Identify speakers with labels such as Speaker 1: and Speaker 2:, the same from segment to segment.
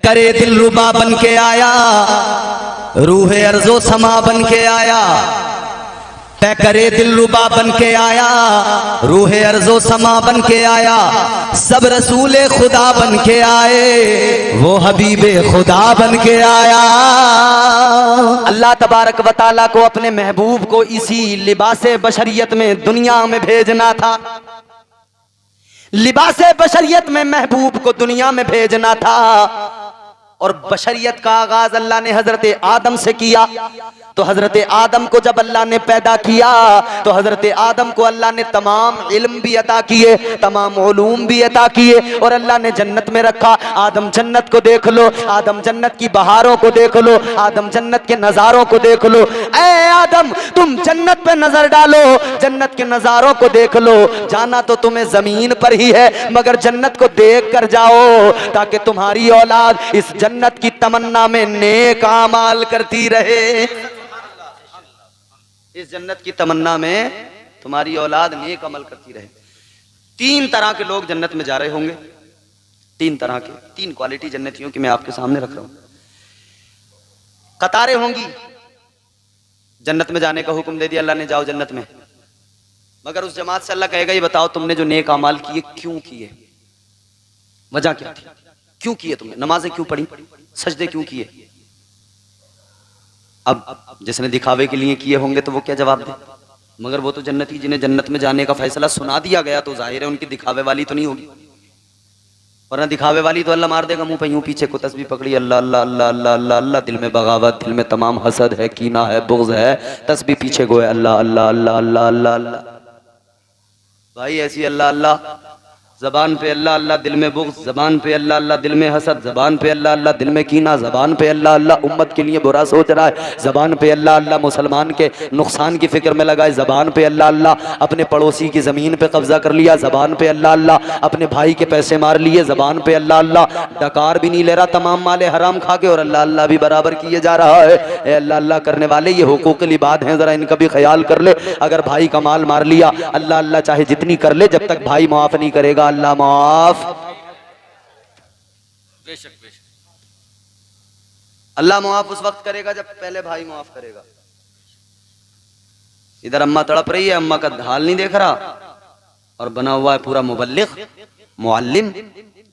Speaker 1: करे दिल रुबा बन के आया, रूह अर्जो समा बन के आया। तय करे दिल रुबा बन के आया, रूह अर्जो समा बन के आया। सब रसूले खुदा बन के आए, वो हबीबे खुदा बन के आया। अल्लाह तबारक व तआला को अपने महबूब को इसी लिबासे बशरियत में दुनिया में भेजना था। लिबासे बशरियत में महबूब को दुनिया में भेजना था। और बशरियत का आगाज अल्लाह ने हजरत आदम से किया। तो हजरत आदम को जब अल्लाह ने पैदा किया तो हजरत आदम को अल्लाह ने तमाम इल्म भी अता किए, तमाम उलूम भी अता किए और अल्लाह ने जन्नत में रखा। आदम जन्नत को देख लो, आदम जन्नत की बहारों को देख लो, आदम जन्नत के नजारों को देख लो। ऐ आदम, तुम जन्नत पे नजर डालो, जन्नत के नजारों को देख लो। जाना तो तुम्हें जमीन पर ही है, मगर जन्नत को देख कर जाओ ताकि तुम्हारी औलाद इस जन्नत की तमन्ना में नेक आमाल करती रहे। इस जन्नत की तमन्ना में तुम्हारी औलाद नेक अमल करती रहे। 3 तरह के लोग जन्नत में जा रहे होंगे, 3 तरह के, 3 क्वालिटी जन्नतियों की मैं आपके सामने रख रहा हूं। कतारें होंगी, जन्नत में जाने का हुक्म दे दिया अल्लाह ने, जाओ जन्नत में। मगर उस जमात से अल्लाह कहेगा ये बताओ तुमने जो नेक अमाल किए क्यों किए, वजह क्या थी, क्यों किए तुमने, नमाजें क्यों पढ़ी, सजदे क्यों किए। अब जिसने दिखावे के लिए किए होंगे तो वो क्या जवाब दे। मगर वो तो जन्नती जिन्हें जन्नत में जाने का फैसला सुना दिया गया तो जाहिर है उनकी दिखावे वाली तो नहीं होगी। वरना दिखावे वाली तो अल्लाह मार देगा मुंह पे, यूं पीछे को तस्बीह पकड़ी अल्लाह अल्लाह अल्लाह अल्लाह अल्लाह अल्लाह, दिल में बगावत, दिल में तमाम हसद है, कीना है, बुग़्ज़ है, तस्बीह पीछे को है अल्लाह अल्लाह अल्लाह अल्लाह अल्लाह अल्लाह। भाई ऐसी अल्लाह अल्लाह, जबान पे अल्लाह अल्लाह, दिल में बुग़्ज़, जबान पे अल्लाह अल्लाह, दिल में हसद, जबान पे अल्लाह अल्लाह, दिल में कीना, जबान पे अल्लाह अल्लाह, उम्मत के लिए बुरा सोच रहा है, जबान पे अल्लाह अल्लाह, मुसलमान के नुकसान की फिक्र में लगाए, जबान पे अल्लाह अल्लाह, अपने पड़ोसी की जमीन पे कब्जा कर लिया, जबान पे अल्लाह अल्लाह, अपने भाई के पैसे मार लिए, जबान पे अल्लाह अल्लाह, डकार भी नहीं ले रहा तमाम माले हराम खा के और अल्लाह अल्लाह भी बराबर किए जा रहा है। ए अल्लाह अल्लाह करने वाले, ये हुकूकुल इबाद हैं, जरा इनका भी ख्याल कर ले। अगर भाई का माल मार लिया, अल्लाह अल्लाह चाहे जितनी कर ले, जब तक भाई माफ नहीं करेगा अल्लाह माफ बेशक बेशक अल्लाह मुआफ उस वक्त करेगा जब पहले भाई मुआफ करेगा। इधर अम्मा तड़प रही है, अम्मा का हाल नहीं देख रहा और बना हुआ है पूरा मुबल्लिग मुअल्लिम,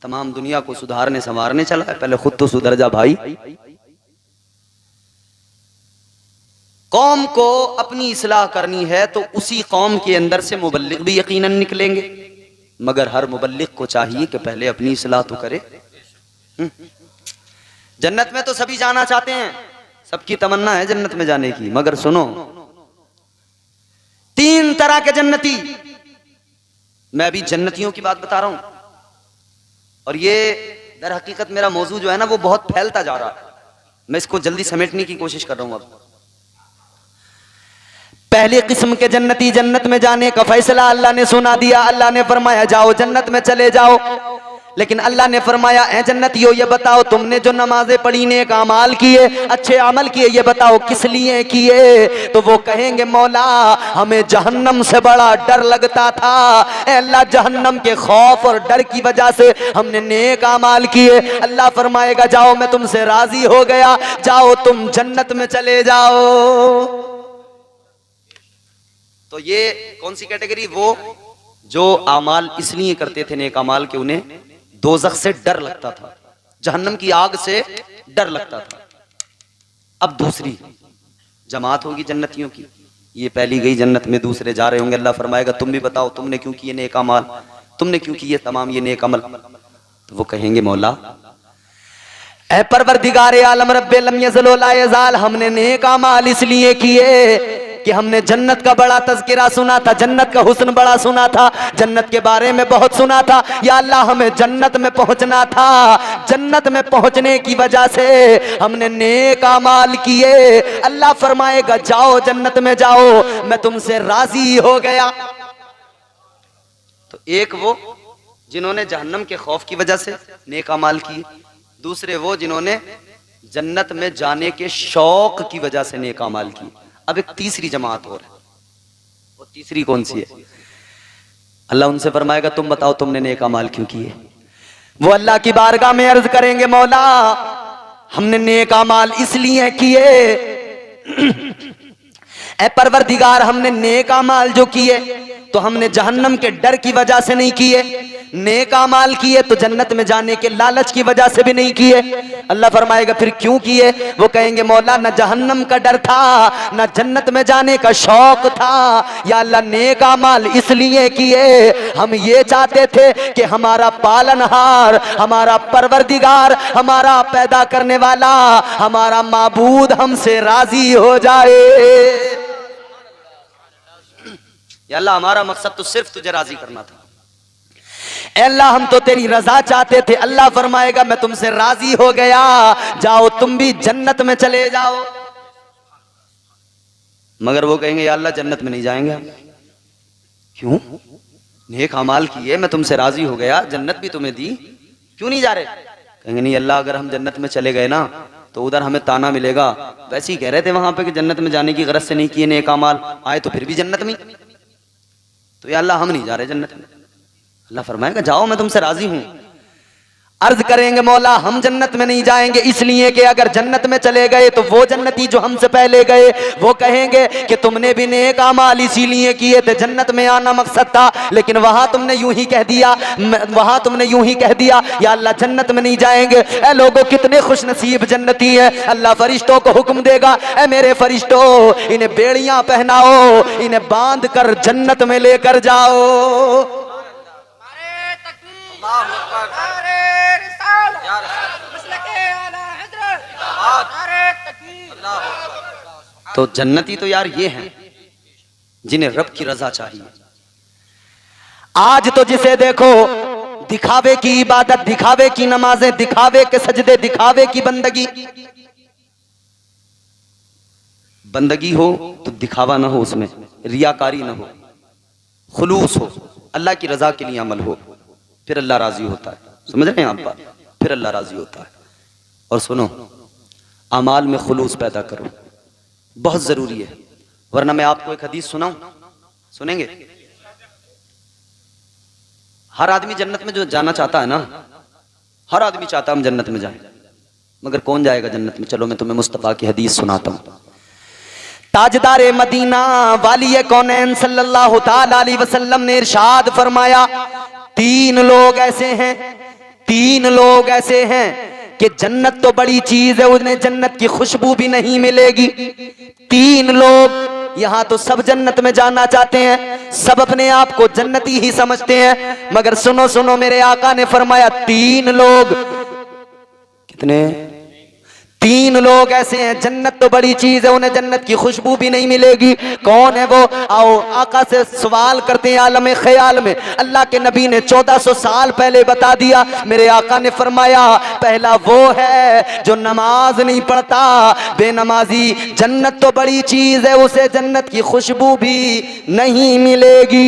Speaker 1: तमाम दुनिया को सुधारने संवारने चला है। पहले खुद तो सुधर जा भाई। कौम को अपनी इस्लाह करनी है तो उसी कौम के अंदर से मुबल्लिग भी यकीनन निकलेंगे, मगर हर मुबल्लिग को चाहिए कि पहले अपनी इस्लाह तो करे। जन्नत में तो सभी जाना चाहते हैं, सबकी तमन्ना है जन्नत में जाने की, मगर सुनो 3 तरह के जन्नती। मैं अभी जन्नतियों की बात बता रहा हूं और ये दर हकीकत मेरा मौजू जो है ना वो बहुत फैलता जा रहा है, मैं इसको जल्दी समेटने की कोशिश कर रहा हूं। अब पहली किस्म के जन्नती, जन्नत में जाने का फैसला अल्लाह ने सुना दिया, अल्लाह ने फरमाया जाओ जन्नत में चले जाओ। लेकिन अल्लाह ने फरमाया ऐ जन्नतियों ये बताओ तुमने जो नमाजें पढ़ी, नेक अमाल किए, अच्छे अमल किए, ये बताओ किस लिए किए। तो वो कहेंगे मौला हमें जहन्नम से बड़ा डर लगता था, ऐ अल्लाह जहन्नम के खौफ और डर की वजह से हमने नेक अमाल किए। अल्लाह फरमाएगा जाओ मैं तुमसे राजी हो गया, जाओ तुम जन्नत में चले जाओ। तो ये कौन सी कैटेगरी, वो जो अमाल इसलिए करते थे नेक अमाल के उन्हें दोज़ख से डर लगता था, जहन्नम की आग से डर लगता था। अब दूसरी जमात होगी जन्नतियों की, ये पहली गई जन्नत में, दूसरे जा रहे होंगे। अल्लाह फरमाएगा तुम भी बताओ तुमने क्यों किए नेक अमाल, तुमने क्यों किए तमाम ये नेक अमल। तो वो कहेंगे मौला ऐ परवरदिगारे आलम रब्बे लम यज़ल व ला यज़ाल, हमने नेक अमाल इसलिए किए कि हमने जन्नत का बड़ा तज़किरा सुना था, जन्नत का हुस्न बड़ा सुना था, जन्नत के बारे में बहुत सुना था। या अल्लाह हमें जन्नत में पहुंचना था, जन्नत में पहुंचने की वजह से हमने नेक अमाल किए। अल्लाह फरमाएगा जाओ जन्नत में जाओ, मैं तुमसे राजी हो गया। तो एक वो जिन्होंने जहन्नम के खौफ की वजह से नेक अमाल किए, दूसरे वो जिन्होंने जन्नत में जाने के शौक की वजह से नेक अमाल किए। अब एक तीसरी जमात और है, वो तीसरी कौन सी है? अल्लाह उनसे फरमाएगा तुम बताओ तुमने नेक अमाल क्यों किए। वो अल्लाह की बारगाह में अर्ज करेंगे, मौला हमने नेक अमाल इसलिए किए, ए परवरदिगार हमने नेक अमाल जो किए तो हमने जहन्नम के डर की वजह से नहीं किए, नेक अमाल किए तो जन्नत में जाने के लालच की वजह से भी नहीं किए। अल्लाह फरमाएगा फिर क्यों किए? वो कहेंगे मौला न जहन्नम का डर था, न जन्नत में जाने का शौक था, या अल्लाह नेक अमाल इसलिए किए, हम ये चाहते थे कि हमारा पालनहार, हमारा परवरदिगार, हमारा पैदा करने वाला, हमारा माबूद हमसे राजी हो जाए। या अल्लाह हमारा मकसद तो सिर्फ तुझे राजी करना था, अल्लाह हम तो तेरी रजा चाहते थे। अल्लाह फरमाएगा मैं तुमसे राजी हो गया, जाओ तुम भी जन्नत में चले जाओ। मगर वो कहेंगे या अल्लाह जन्नत में नहीं जाएंगे हम। क्यों? नेक अमाल किए, मैं तुमसे राजी हो गया, जन्नत भी तुम्हें दी, क्यों नहीं जा रहे? कहेंगे नहीं अल्लाह अगर हम जन्नत में चले गए ना तो उधर हमें ताना मिलेगा, वैसे ही कह रहे थे वहां पे कि जन्नत में जाने की गरज से नहीं किए नेक अमाल, आए तो फिर भी जन्नत में, तो या अल्लाह हम नहीं जा रहे जन्नत में। अल्लाह फरमाएगा जाओ मैं तुमसे राजी हूं। अर्ज करेंगे मौला हम जन्नत में नहीं जाएंगे इसलिए कि अगर जन्नत में चले गए तो वो जन्नती जो हमसे पहले गए वो कहेंगे कि तुमने भी नेक अमाल इसीलिए किए थे, जन्नत में आना मकसद था, लेकिन वहां तुमने यूं ही कह दिया, या अल्लाह जन्नत में नहीं जाएंगे। ए लोगों कितने खुशनसीब जन्नती हैं। अल्लाह फरिश्तों को हुक्म देगा, ए मेरे फरिश्तों इन्हें बेड़ियां पहनाओ, इन्हें बांध कर जन्नत में लेकर जाओ। तो जन्नती तो यार ये हैं जिन्हें रब की रजा चाहिए। आज तो जिसे देखो दिखावे की इबादत, दिखावे की नमाजें, दिखावे के सजदे, दिखावे की बंदगी हो तो दिखावा ना हो, उसमें रियाकारी ना हो, खुलूस हो, अल्लाह की रजा के लिए अमल हो, फिर अल्लाह राजी होता है। समझ रहे हैं आप बात? फिर अल्लाह राजी होता है। और सुनो, अमाल में खुलूस पैदा करो, बहुत जरूरी है, वरना मैं आपको एक हदीस सुनाऊं, सुनेंगे? हर आदमी जन्नत में जो जाना चाहता है ना, हर आदमी चाहता है हम जन्नत में जाएं, मगर कौन जाएगा जन्नत में? चलो मैं तुम्हें मुस्तफा की हदीस सुनाता हूं। ताजदार मदीना वाली कौनैन सल्लल्लाहु ताला अलैहि वसल्लम ने इरशाद फरमाया, तीन लोग ऐसे हैं कि जन्नत तो बड़ी चीज है, उन्हें जन्नत की खुशबू भी नहीं मिलेगी। तीन लोग, यहां तो सब जन्नत में जाना चाहते हैं, सब अपने आप को जन्नती ही समझते हैं, मगर सुनो सुनो मेरे आका ने फरमाया तीन लोग, कितने? तीन लोग ऐसे हैं, जन्नत तो बड़ी चीज है, उन्हें जन्नत की खुशबू भी नहीं मिलेगी। कौन है वो? आओ आका से सवाल करते हैं आलम ख्याल में। अल्लाह के नबी ने 1400 साल पहले बता दिया। मेरे आका ने फरमाया पहला वो है जो नमाज नहीं पढ़ता, बेनमाजी। जन्नत तो बड़ी चीज है, उसे जन्नत की खुशबू भी नहीं मिलेगी।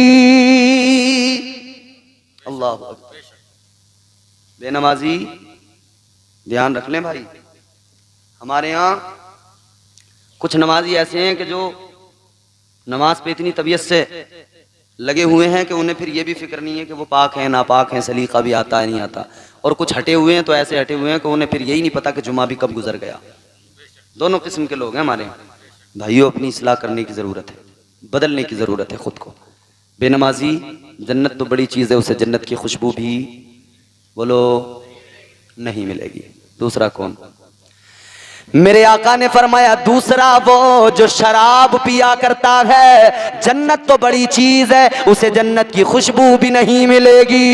Speaker 1: अल्लाह अकबर। बेनमाजी, ध्यान रख लें भाई। हमारे यहाँ कुछ नमाजी ऐसे हैं कि जो नमाज पे इतनी तबीयत से लगे हुए हैं कि उन्हें फिर ये भी फिक्र नहीं है कि वो पाक हैं नापाक हैं, सलीका भी आता है नहीं आता। और कुछ हटे हुए हैं तो ऐसे हटे हुए हैं कि उन्हें फिर यही नहीं पता कि जुमा भी कब गुजर गया। दोनों किस्म के लोग हैं हमारे यहाँ। भाइयों अपनी इस्लाह करने की ज़रूरत है, बदलने की ज़रूरत है खुद को। बेनमाजी, जन्नत तो बड़ी चीज़ है, उसे जन्नत की खुशबू भी बोलो नहीं मिलेगी। दूसरा कौन? मेरे आका ने फरमाया दूसरा वो जो शराब पिया करता है, जन्नत तो बड़ी चीज है, उसे जन्नत की खुशबू भी नहीं मिलेगी।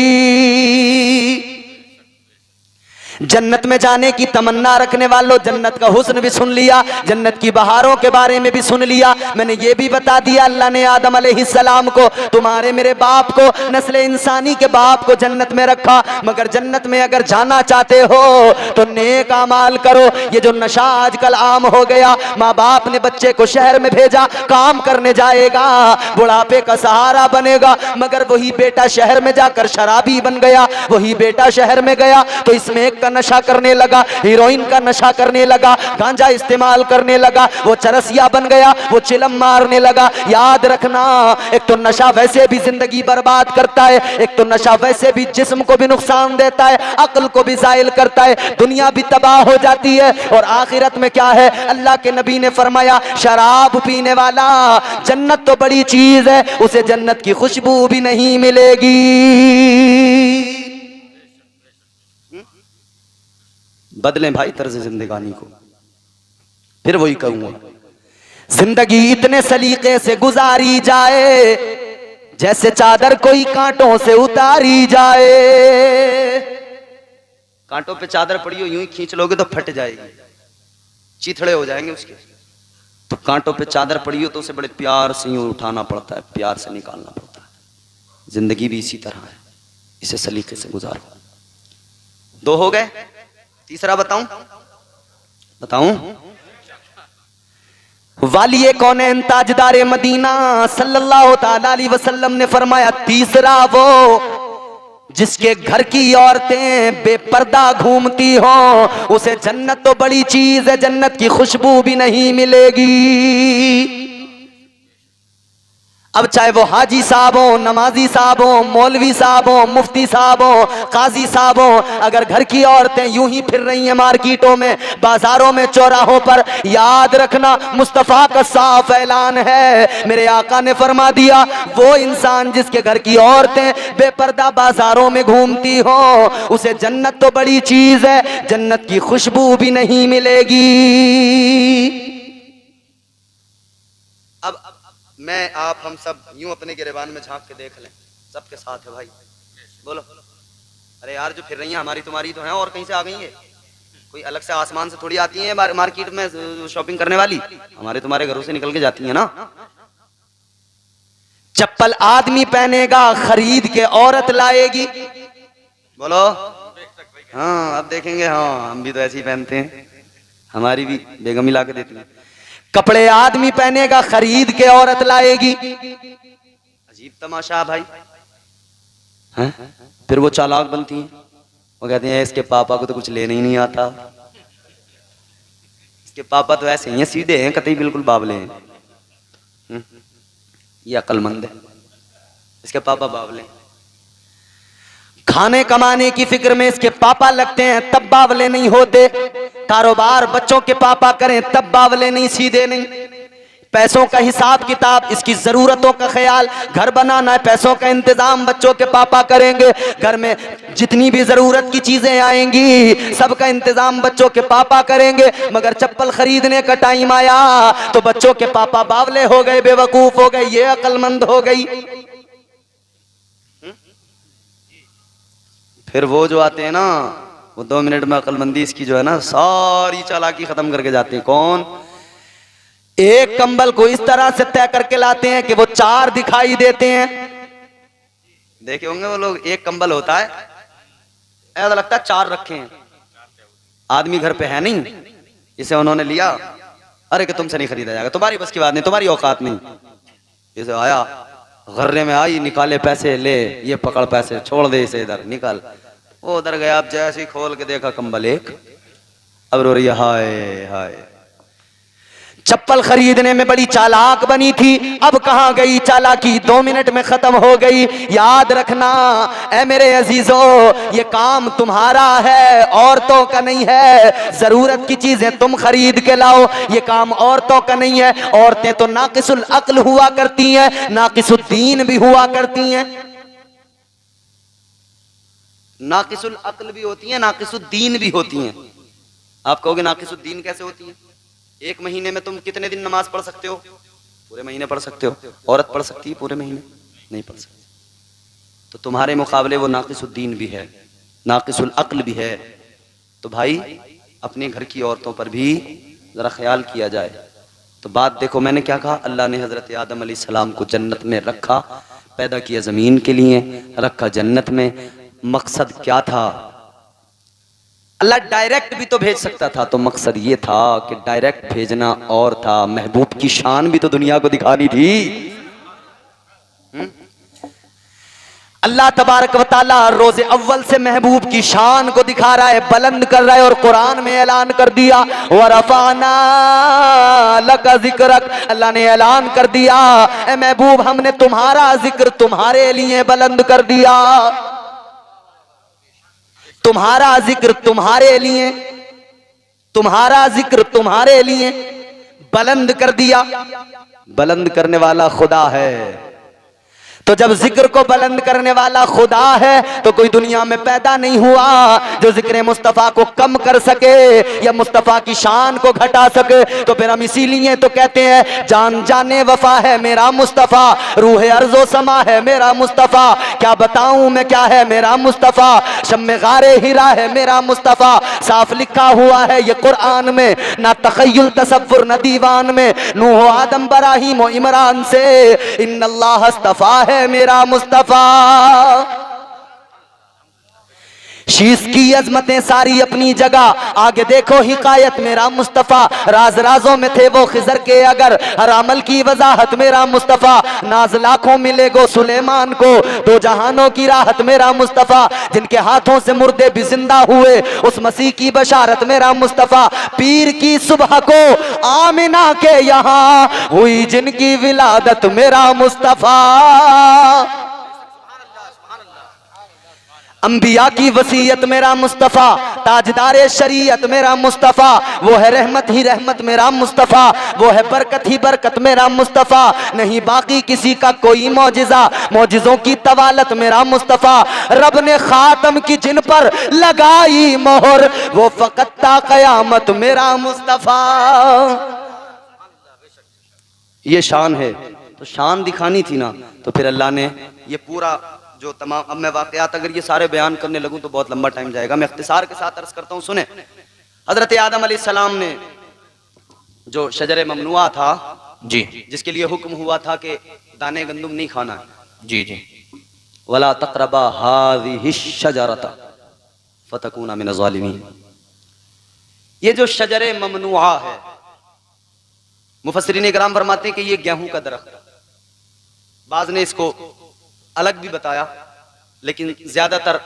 Speaker 1: जन्नत में जाने की तमन्ना रखने वालों, जन्नत का हुस्न भी सुन लिया, जन्नत की बहारों के बारे में भी सुन लिया। मैंने ये भी बता दिया अल्लाह ने आदम अलैहिस्सलाम को, तुम्हारे मेरे बाप को, नस्ल इंसानी के बाप को जन्नत में रखा। मगर जन्नत में अगर जाना चाहते हो तो नेक अमाल करो। ये जो नशा आजकल आम हो गया, माँ बाप ने बच्चे को शहर में भेजा, काम करने जाएगा, बुढ़ापे का सहारा बनेगा, मगर वही बेटा शहर में जाकर शराबी बन गया, वही बेटा शहर में गया तो इसमें का नशा करने लगा, हीरोइन का नशा करने लगा, गांजा इस्तेमाल करने लगा, वो चरसिया बन गया, वो चिलम मारने लगा। याद रखना, एक तो नशा वैसे भी जिंदगी बर्बाद करता है, एक तो नशा वैसे भी जिस्म को भी नुकसान देता है, अक्ल को भी ज़ाइल करता है, दुनिया भी तबाह हो जाती है। और आखिरत में क्या है, अल्लाह के नबी ने फरमाया, शराब पीने वाला, जन्नत तो बड़ी चीज है, उसे जन्नत की खुशबू भी नहीं मिलेगी। बदलें भाई तर्ज जिंदगानी को। फिर वही कहूंगा, जिंदगी इतने सलीके से गुजारी जाए जैसे चादर कोई कांटों से उतारी जाए। कांटों पे चादर पड़ी हो, यूं ही खींच लोगे तो फट जाएगी, चिथड़े हो जाएंगे उसके। तो कांटों पे चादर पड़ी हो तो उसे बड़े प्यार से यूं उठाना पड़ता है, प्यार से निकालना पड़ता है। जिंदगी भी इसी तरह है, इसे सलीके से गुजारो। 2 हो गए, तीसरा बताऊं? वालिए कौनैन ताजदारे मदीना सल्लल्लाहु ताला अलैहि वसल्लम ने फरमाया, तीसरा वो जिसके घर की औरतें बेपर्दा घूमती हो, उसे जन्नत तो बड़ी चीज है, जन्नत की खुशबू भी नहीं मिलेगी। अब चाहे वो हाजी साहब हो, नमाजी साहब हो, मौलवी साहब हो, मुफ्ती साहब हो, काजी साहब हो, अगर घर की औरतें यूं ही फिर रही हैं मार्केटों में, बाजारों में, चौराहों पर, याद रखना मुस्तफा का साफ ऐलान है, मेरे आका ने फरमा दिया, वो इंसान जिसके घर की औरतें बेपर्दा बाजारों में घूमती हो, उसे जन्नत तो बड़ी चीज है, जन्नत की खुशबू भी नहीं मिलेगी। अब मैं, आप, हम सब यूं अपने गिरेबान में झांक के देख लें, सबके साथ है भाई, बोलो। अरे यार, जो फिर रही हैं हमारी तुम्हारी तो हैं, और कहीं से आ गई है, कोई अलग से आसमान से थोड़ी आती है मार्केट में शॉपिंग करने वाली, हमारे तुम्हारे घरों से निकल के जाती है ना। चप्पल आदमी पहनेगा, खरीद के औरत लाएगी, बोलो। हाँ, अब देखेंगे, हाँ हम भी तो ऐसे ही पहनते हैं, हमारी भी बेगम ही ला के देती है। कपड़े आदमी पहनेगा, खरीद के औरत लाएगी। अजीब तमाशा भाई है? फिर वो चालाक बनती हैं, वो कहते हैं इसके पापा को तो कुछ लेने ही नहीं आता, इसके पापा तो ऐसे ही हैं, सीधे हैं, कतई बिल्कुल बावले हैं। ये अक्लमंद है, इसके पापा बावले। खाने कमाने की फिक्र में इसके पापा लगते हैं, तब बावले नहीं होते। कारोबार बच्चों के पापा करें, तब बावले नहीं, सीधे नहीं। पैसों का हिसाब किताब, इसकी जरूरतों का ख्याल, घर बनाना है, पैसों का इंतजाम बच्चों के पापा करेंगे, घर में जितनी भी जरूरत की चीजें आएंगी सबका इंतजाम बच्चों के पापा करेंगे। मगर चप्पल खरीदने का टाइम आया तो बच्चों के पापा बावले हो गए, बेवकूफ हो गए, ये अक्लमंद हो गई। फिर वो जो आते हैं ना, वो 2 मिनट में अक्लमंदी इसकी जो है ना, सारी चालाकी खत्म करके जाते हैं। कौन? एक कंबल को इस तरह से तय करके लाते हैं कि वो 4 दिखाई देते हैं। देखे होंगे वो लोग, एक कंबल होता है, ऐसा लगता है 4 रखे हैं, आदमी घर पे है नहीं, इसे उन्होंने लिया, अरे कि तुमसे नहीं खरीदा जाएगा, तुम्हारी बस की बात नहीं, तुम्हारी औकात नहीं। इसे आया, गर्रे में आई, निकाले पैसे, ले ये पकड़ पैसे, छोड़ दे इसे, इधर निकाल। वो उधर गया, अब जैसे ही खोल के देखा कंबल एक, अब रो रही है, हाय हाय। चप्पल खरीदने में बड़ी चालाक बनी थी, अब कहां गई चालाकी, 2 मिनट में खत्म हो गई। याद रखना ऐ मेरे अजीजों, ये काम तुम्हारा है, औरतों का नहीं है। जरूरत की चीजें तुम खरीद के लाओ, ये काम औरतों का नहीं है। औरतें तो नाकिसुल अक्ल हुआ करती हैं, नाकिसुद्दीन भी हुआ करती हैं। नाकिसुल अक्ल भी होती है, नाकिसुद्दीन भी होती हैं। आप कहोगे नाकिसुद्दीन कैसे होती है? 1 महीने में तुम कितने दिन नमाज पढ़ सकते हो? पूरे महीने पढ़ सकते हो। औरत पढ़ सकती है पूरे महीने? नहीं पढ़ सकती। तो तुम्हारे मुकाबले वो नाकिसुद्दीन भी है, नाकिसुल अक्ल भी है। तो भाई अपने घर की औरतों पर भी जरा ख्याल किया जाए। तो बात देखो, मैंने क्या कहा, अल्लाह ने हजरत आदम अलैहिस्सलाम को जन्नत में रखा, पैदा किया जमीन के लिए, रखा जन्नत में। मकसद क्या था? अल्लाह डायरेक्ट भी तो भेज सकता था, तो मकसद ये था कि डायरेक्ट भेजना और था, महबूब की शान भी तो दुनिया को दिखानी थी। अल्लाह तबारक व तआला रोज़े अव्वल से महबूब की शान को दिखा रहा है, बुलंद कर रहा है और कुरान में ऐलान कर दिया व रफ़अना लका ज़िक्रक। अल्लाह ने ऐलान कर दिया ए महबूब हमने तुम्हारा जिक्र तुम्हारे लिए बुलंद कर दिया, तुम्हारा जिक्र तुम्हारे लिए, तुम्हारा जिक्र तुम्हारे लिए बुलंद कर दिया। बुलंद करने वाला खुदा है, तो जब जिक्र को बुलंद करने वाला खुदा है तो कोई दुनिया में पैदा नहीं हुआ जो जिक्र मुस्तफ़ा को कम कर सके या मुस्तफ़ा की शान को घटा सके। तो फिर हम इसीलिए तो कहते हैं जान जाने वफा है मेरा मुस्तफ़ा, रूह अर्ज़ो समा है मेरा मुस्तफ़ा, क्या बताऊं मैं क्या है मेरा मुस्तफ़ा, शम्मे गारे हिरा है मेरा मुस्तफ़ा। साफ लिखा हुआ है ये कुरान में, ना तख़य्युल तसव्वुर न दीवान में, नूह आदम इब्राहीम और इमरान से इन्नल्लाह अस्तफ़ा है मेरा मुस्तफ़ा। शीश की अजमतें सारी अपनी जगह, आगे देखो हिकायत मेरा मुस्तफ़ा, राज राजों में थे वो खिजर के अगर, हर अमल की वजाहत मेरा मुस्तफ़ा, नाज लाखों मिले गो सुलेमान को, दो जहानों की राहत मेरा मुस्तफ़ा, जिनके हाथों से मुर्दे भी जिंदा हुए उस मसीह की बशारत मेरा मुस्तफ़ा, पीर की सुबह को आमिना के यहाँ हुई जिनकी विलादत मेरा मुस्तफ़ा, अंबिया की वसीयत मेरा मुस्तफ़ा, ताजदारे शरीयत मेरा मुस्तफ़ा, वो है रहमत ही रहमत मेरा मुस्तफ़ा, वो है बरकत ही बरकत मेरा मुस्तफ़ा, नहीं बाकी किसी का कोई मौजिज़ा, मौजिज़ों की तवालत मेरा मुस्तफ़ा, रब ने खातम की जिन पर लगाई मोहर वो फ़कत ता क़यामत मेरा मुस्तफ़ा। ये शान है, तो शान दिखानी थी ना, तो फिर अल्लाह ने ये पूरा जो तमाम, अब मैं वाक़यात अगर ये सारे बयान करने लगूं तो बहुत लंबा टाइम जाएगा, मैं इख्तिसार के साथ अर्ज करता हूं। सुने, हजरत आदम अलैहिस्सलाम ने जो शजर ममनुआ था
Speaker 2: जी,
Speaker 1: जिसके लिए हुक्म हुआ था कि दाने गंदुम नहीं खाना है,
Speaker 2: जी जी,
Speaker 1: वला तक़रबा हाज़िहि शजरता फतकूना मिनज़ ज़ालिमीन, ये जो शजर ममनुआ है मुफस्सिरीन इकराम फरमाते हैं कि ये गेहूं का दरख्त, बाज़ ने इसको अलग भी बताया लेकिन ज्यादातर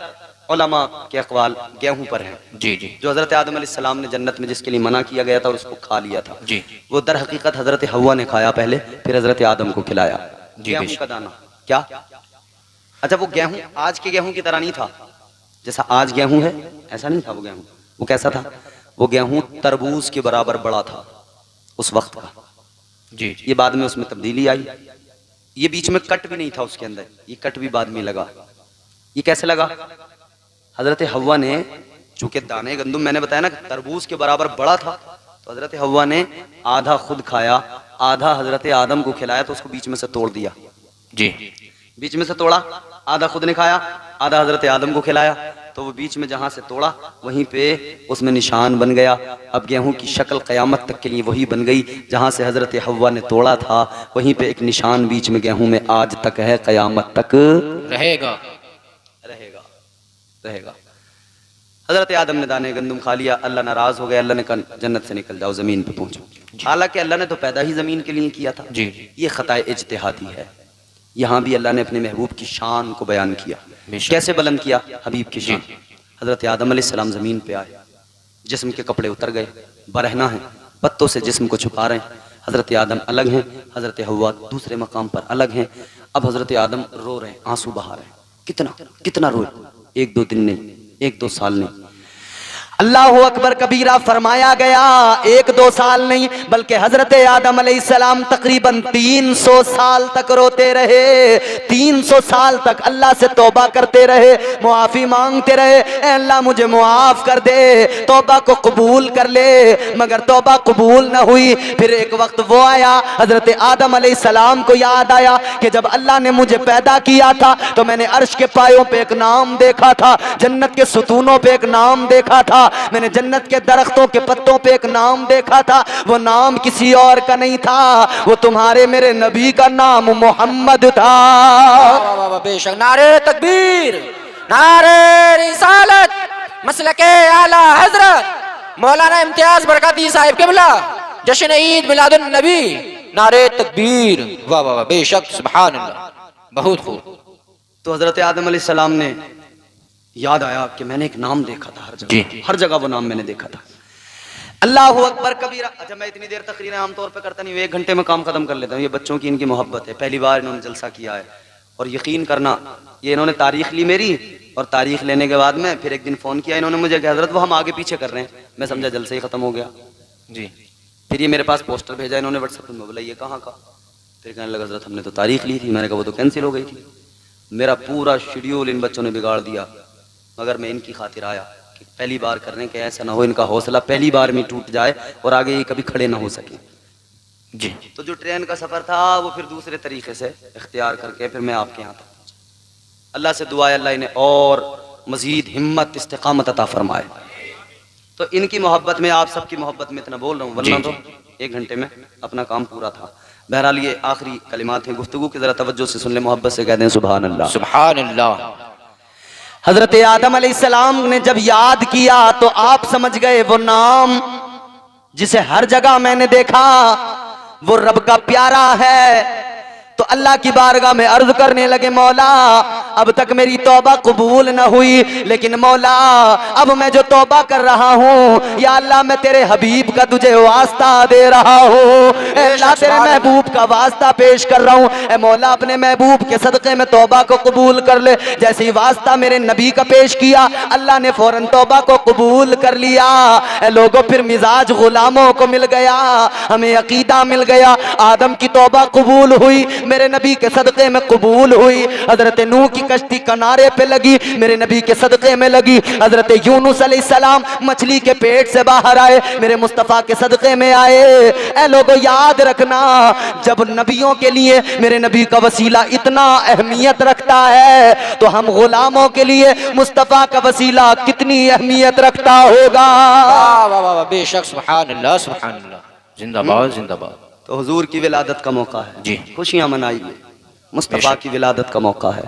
Speaker 1: उलमा के अक़वाल गेहूं पर हैं।
Speaker 2: जी जी,
Speaker 1: जो हजरत आदम अलैहिस्सलाम ने जन्नत में जिसके लिए मना किया गया था और उसको खा लिया था,
Speaker 2: जी,
Speaker 1: वो दर हकीकत हजरत हव्वा ने खाया पहले, फिर हजरत आदम को खिलाया। गेहूं का दाना क्या, अच्छा वो गेहूं आज के गेहूं की तरह नहीं था, जैसा आज गेहूं है ऐसा नहीं था वो गेहूं। वो कैसा था, वो गेहूं तरबूज के बराबर बड़ा था उस वक्त का।
Speaker 2: जी,
Speaker 1: ये बाद में उसमें तब्दीली आई, ये बीच में कट भी नहीं था उसके अंदर, ये कट भी बाद में लगा। ये कैसे लगा, हजरत हव्वा ने, चूंकि दाने गंदुम मैंने बताया ना तरबूज के बराबर बड़ा था, तो हजरत हव्वा ने आधा खुद खाया, आधा हजरत आदम को खिलाया, तो उसको बीच में से तोड़ दिया।
Speaker 2: जी,
Speaker 1: बीच में से तोड़ा, आधा खुद ने खाया, आधा हजरत आदम को खिलाया, तो वो बीच में जहां से तोड़ा वहीं पे उसमें निशान बन गया। अब गेहूं की शक्ल क़यामत तक के लिए वही बन गई, जहां से हजरत हव्वा ने तोड़ा था वहीं पे एक निशान बीच में गेहूं में आज तक है, क़यामत तक
Speaker 2: रहेगा
Speaker 1: रहेगा रहेगा। हजरत आदम ने दाने गंदुम खा लिया, अल्लाह नाराज हो गया, अल्लाह ने कहा जन्नत से निकल जाओ, जमीन पे पहुंचो। हालांकि अल्लाह ने तो पैदा ही जमीन के लिए किया था।
Speaker 2: जी,
Speaker 1: ये खताए इज्तिहादी है। यहाँ भी अल्लाह ने अपने महबूब की शान को बयान किया, कैसे बुलंद किया हबीब की शान। हजरत आदम अलैहिस्सलाम जमीन पे आए, जिस्म के कपड़े उतर गए, बरहना है, पत्तों से जिस्म को छुपा रहे हैं। हजरत आदम अलग हैं, हजरत हव्वा दूसरे मकाम पर अलग हैं। अब हजरत आदम रो रहे हैं, आंसू बहा रहे हैं। कितना कितना रोए, 1-2 दिन नहीं, 1-2 साल नहीं, अल्लाह अकबर कबीरा फरमाया गया, 1-2 साल नहीं बल्कि हजरत आदम अलैहिस्सलाम तकरीबन 300 साल तक रोते रहे। 300 साल तक अल्लाह से तौबा करते रहे, मुआफ़ी मांगते रहे, ए अल्लाह मुझे मुआफ़ कर दे, तौबा को कबूल कर ले, मगर तौबा कबूल न हुई। फिर एक वक्त वो आया, हजरत आदम अलैहिस्सलाम को याद आया कि जब अल्लाह ने मुझे पैदा किया था तो मैंने अर्श के पायों पे एक नाम देखा था, जन्नत के सुतूनों पे एक नाम देखा था, मैंने जन्नत के दरख्तों के पत्तों पे एक नाम देखा था। वो नाम किसी और का नहीं था, वो तुम्हारे मेरे नबी का नाम मोहम्मद था।
Speaker 2: बेशक, नारे तकबीर, नारे रिसालत, मसलके आला हजरत मौलाना इम्तियाज बरकती साहिब क़िबला, जश्न ईद मिलादुन नबी, नारे तकबीर, वाह वाह, बेशक, सुभान अल्लाह, बहुत खूब।
Speaker 1: तो हजरत आदम अलैहिस्सलाम ने याद आया कि मैंने एक नाम देखा था हर जगह वो नाम मैंने देखा था, अल्लाह अकबर कबीरा। अच्छा, मैं इतनी देर तकरीरें आमतौर पे करता नहीं हूँ, 1 घंटे में काम खत्म कर लेता हूँ। ये बच्चों की इनकी मोहब्बत है, पहली बार इन्होंने जलसा किया है और यकीन करना ये इन्होंने तारीख ली मेरी, और तारीख लेने के बाद में फिर एक दिन फ़ोन किया इन्होंने मुझे कि हजरत वो हम आगे पीछे कर रहे हैं। मैं समझा जलसा ही खत्म हो गया जी। फिर ये मेरे पास पोस्टर भेजा इन्होंने व्हाट्सएप में, बोला ये कहाँ का? फिर कहने लगा हजरत हमने तो तारीख ली थी। मैंने कहा वो तो कैंसिल हो गई थी। मेरा पूरा शेड्यूल इन बच्चों ने बिगाड़ दिया, मगर मैं इनकी खातिर आया कि पहली बार कर रहे हैं कि ऐसा ना हो इनका हौसला पहली बार में टूट जाए और आगे ये कभी खड़े ना हो सके जी। तो जो ट्रेन का सफ़र था वो फिर दूसरे तरीके से इख्तियार करके फिर मैं आपके यहाँ तक पहुँचा। अल्लाह से दुआ है अल्लाह इन्हें और मज़ीद हिम्मत इस्तिक़ामत अता फरमाए। तो इनकी मोहब्बत में, आप सबकी मोहब्बत में इतना बोल रहा हूँ, वरना तो 1 घंटे में अपना काम पूरा था। बहरहाल ये आखिरी कलिमात हैं गुफ्तगू की, ज़रा तवज्जो से सुन ले, मोहब्बत से कह दें सुभान अल्लाह
Speaker 2: सुभान अल्लाह।
Speaker 1: हजरत आदम अलैहिस्सलाम ने जब याद किया तो आप समझ गए वो नाम जिसे हर जगह मैंने देखा वो रब का प्यारा है। तो अल्लाह की बारगाह में अर्ज करने लगे, मौला अब तक मेरी तौबा कबूल न हुई, लेकिन मौला अब मैं जो तौबा कर रहा हूँ या अल्लाह मैं तेरे हबीब का तुझे वास्ता दे रहा हूँ, अल्लाह तेरे महबूब का वास्ता पेश कर रहा हूँ। ए मौला अपने महबूब के सदक़े में तौबा को कबूल कर ले। जैसे ही वास्ता मेरे नबी का पेश किया अल्लाह ने फौरन तौबा को कबूल कर लिया। लोगों फिर मिजाज गुलामों को मिल गया, हमें अकीदा मिल गया। आदम की तौबा कबूल हुई, मेरे नबी के सदक़े में कबूल हुई। हजरत नूह की कश्ती किनारे पे लगी, मेरे नबी के सदक़े में लगी। हजरत यूनुस अलैहिस्सलाम मछली के पेट से बाहर आए, मेरे मुस्तफ़ा के सदक़े में आए। ऐ लोगों याद रखना, जब नबियों के लिए मेरे नबी का वसीला इतना अहमियत रखता है तो हम गुलामों के लिए मुस्तफ़ा का वसीला कितनी अहमियत रखता होगा।
Speaker 2: वाह वाह वाह, बेशक सुभान अल्लाह सुभान अल्लाह, जिंदाबाद जिंदाबाद।
Speaker 1: तो हुजूर की विलादत का मौका है
Speaker 2: जी,
Speaker 1: खुशियाँ मनाइए। मुस्तफ़ा की विलादत का मौका है,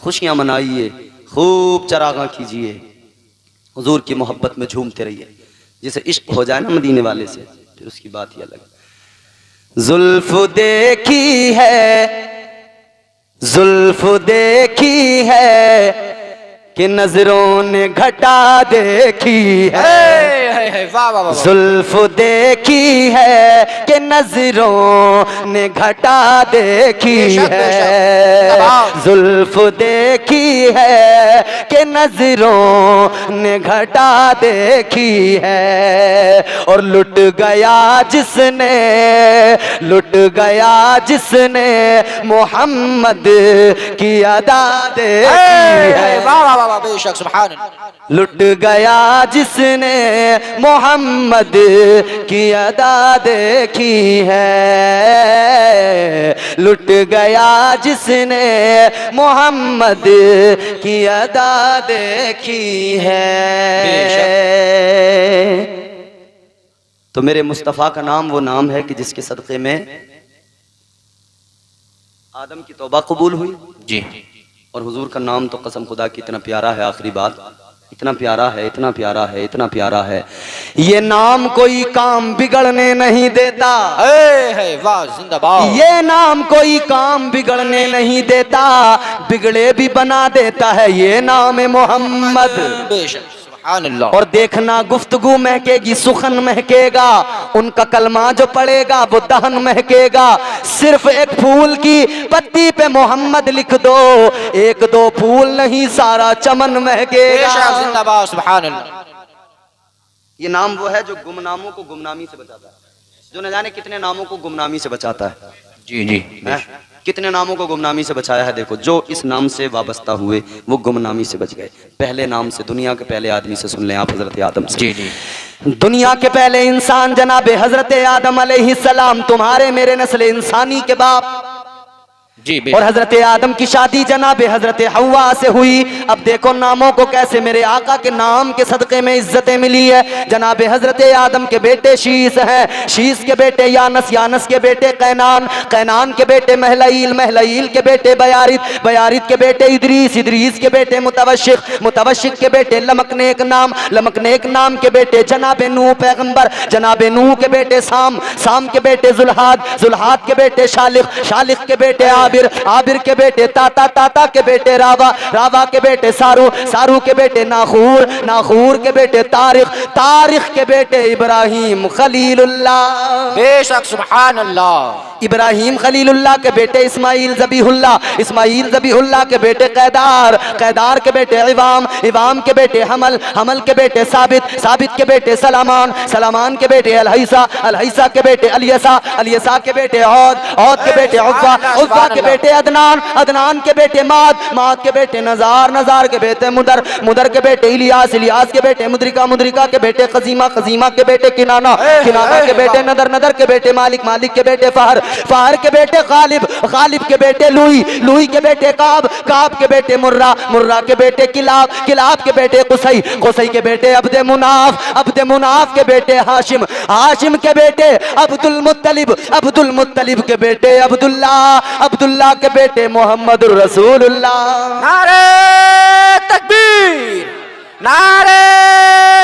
Speaker 1: खुशियाँ मनाइए, खूब चरागा कीजिए, हुजूर की मोहब्बत में झूमते रहिए। जिसे इश्क हो जाए ना मदीने वाले से फिर उसकी बात ही अलग। जुल्फ देखी है, जुल्फ देखी है कि नजरों ने घटा देखी है,
Speaker 2: वाह वाह वाह।
Speaker 1: जुल्फ देखी है कि नजरों ने घटा देखी है, जुल्फ देखी है कि नजरों ने घटा देखी है। और लुट गया जिसने, लुट गया जिसने मोहम्मद की अदा देखी है,
Speaker 2: बेशक सुभान अल्लाह।
Speaker 1: लुट गया जिसने मोहम्मद की अदा देखी है, लुट गया जिसने मोहम्मद की अदा देखी है। तो मेरे मुस्तफ़ा का नाम वो नाम है कि जिसके सदक़े में आदम की तौबा कबूल हुई
Speaker 2: जी।
Speaker 1: और हुजूर का नाम तो कसम खुदा की इतना प्यारा है, आखिरी बात, इतना प्यारा है, इतना प्यारा है, इतना प्यारा है, ये नाम कोई काम बिगड़ने नहीं देता।
Speaker 2: वाह जिंदाबाद।
Speaker 1: ये नाम कोई काम बिगड़ने नहीं देता, बिगड़े भी बना देता है, ये नाम है मोहम्मद।
Speaker 2: बेशक सुभान अल्लाह।
Speaker 1: और देखना गुफ्तगू महकेगी, सुखन महकेगा, उनका कलमा जो पड़ेगा वो दहन महकेगा। सिर्फ एक फूल की पत्ती पे मोहम्मद लिख दो, 1-2 फूल नहीं सारा चमन महकेगा।
Speaker 2: जिंदाबाद सुभान अल्लाह।
Speaker 1: ये नाम वो है जो गुमनामों को गुमनामी से बचाता है, जो न जाने कितने नामों को गुमनामी से बचाता है।
Speaker 2: जी जी,
Speaker 1: कितने नामों को गुमनामी से बचाया है। देखो जो इस नाम से वाबस्ता हुए वो गुमनामी से बच गए। पहले नाम से, दुनिया के पहले आदमी से सुन लें आप, हजरत आदम से।
Speaker 2: जी जी।
Speaker 1: दुनिया के पहले इंसान जनाब हजरत आदम अलैहिस्सलाम, तुम्हारे मेरे नस्ल इंसानी के बाप
Speaker 2: जी।
Speaker 1: और हजरत आदम की शादी जनाब हजरत हव्वा से हुई। अब देखो नामों को कैसे मेरे आका के नाम के सदक़े में इज्जतें मिली है। जनाब हजरत आदम के बेटे शीस हैं, शीस के बेटे यानस, यानस के बेटे कैनान, कैनान के बेटे महलईल, महलईल के बेटे बयारित, बयारित के बेटे इदरीस, इदरीस के बेटे मुतवशिक, मुतवशिक के बेटे लमकनेक नाम, लमकनेक नाम के बेटे जनाब नूह पैगंबर, जनाब नूह के बेटे साम, साम के बेटे जुल्हाद, जुल्हाद के बेटे शालिक, शालिक के बेटे आद, आबिर, आबिर के बेटे ताता, ताता के बेटे रावा, रावा के बेटे सारू, सारू के बेटे नाखूर, नाखूर के बेटे तारिक, तारिक के बेटे इब्राहिम खलीलुल्लाह।
Speaker 2: बेशक सुभान अल्लाह।
Speaker 1: इब्राहिम खलीलुल्लाह के बेटे इस्माइल ज़बीहुल्लाह, इस्माइल ज़बीहुल्लाह के बेटे कैदार, कैदार के बेटे इवाम, इवाम के बेटे हमल, हमल के बेटे साबित, साबित के बेटे सलामान, सलामान के बेटे अलहैसा, अलहैसा के बेटे अलियसा, अलियसा के बेटे औद, औद के बेटे उक़बा, उक़बा के बेटे अदनान, अदनान के बेटे माद, माद के बेटे नज़ार, नज़ार के बेटे मुदर, मुदर के बेटे इलियास, इलियास के बेटे मुद्रिका, मुद्रिका के बेटे खजीमा, खजीमा के बेटे किनाना, किनाना के बेटे नदर, नदर के बेटे मालिक, मालिक के बेटे फहर, फहर के बेटे गालिब, गालिब के बेटे लुई, लुई के बेटे काब, काब के बेटे मुर्रा, मुर्रा के बेटे किलाब, किलाब के बेटे कुसई, कुसई के बेटे अब्दे मुनाफ, अब्दे मुनाफ के बेटे हाशिम, हाशिम के बेटे अब्दुल मुत्तलिब, अब्दुल मुत्तलिब के बेटे अब्दुल्ला, अब्दुल्ला के बेटे मोहम्मद रसूलुल्लाह।
Speaker 2: नारे तकबीर, नारे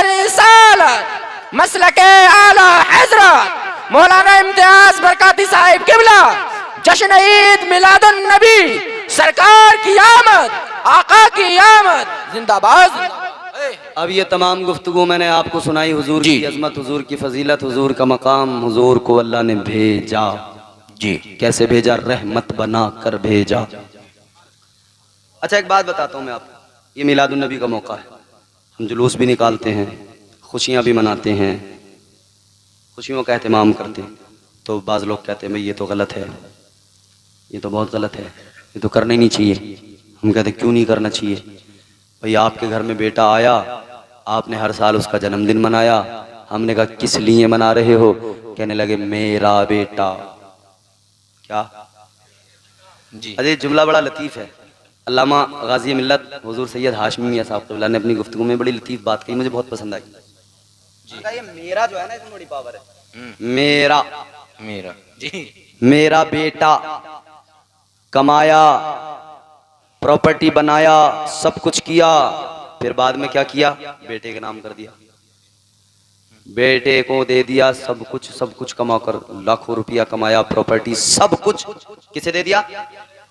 Speaker 2: रिसालत, मसलके आला हजरत मौलाना इम्तियाज बरकाती साहिब किबला, जश्न ईद मिलादुन नबी, सरकार की आमद, आका की आमद, जिंदाबाद।
Speaker 1: अब ये तमाम गुफ्तगू मैंने आपको सुनाई, हुजूर
Speaker 2: जी।
Speaker 1: की अजमत, हुजूर की फजीलत, हुजूर का मकाम, हुजूर को अल्लाह ने भेजा।
Speaker 2: जी
Speaker 1: कैसे भेजा? रहमत बना कर भेजा। अच्छा एक बात बताता हूँ मैं आपको, ये मिलादुन नबी का मौका है, हम जुलूस भी निकालते हैं, खुशियाँ भी मनाते हैं, खुशियों का एहतमाम करते हैं। तो बाज़ लोग कहते हैं भाई ये तो गलत है, ये तो बहुत गलत है, ये तो करना ही नहीं चाहिए। हम कहते क्यों नहीं करना चाहिए? भाई आपके घर में बेटा आया, आपने हर साल उसका जन्मदिन मनाया, हमने कहा किस लिए मना रहे हो? कहने लगे मेरा बेटा। क्या
Speaker 2: जी
Speaker 1: अरे जुमला बड़ा लतीफ़ है। अल्लामा गाज़ी मिल्लत हुज़ूर सैयद हाशमी मियां साहब क़िबला ने अपनी गुफ्तगू में बड़ी लतीफ़ बात कही, मुझे बहुत पसंद आई। ये मेरा जो है ना, इसमें बड़ी पावर है। मेरा,
Speaker 2: मेरा, जी
Speaker 1: मेरा बेटा कमाया, प्रॉपर्टी बनाया, सब कुछ किया, फिर बाद में क्या किया? बेटे के नाम कर दिया, बेटे को दे दिया सब कुछ, सब कुछ कमाकर लाखों रुपया कमाया, प्रॉपर्टी सब कुछ किसे दे दिया?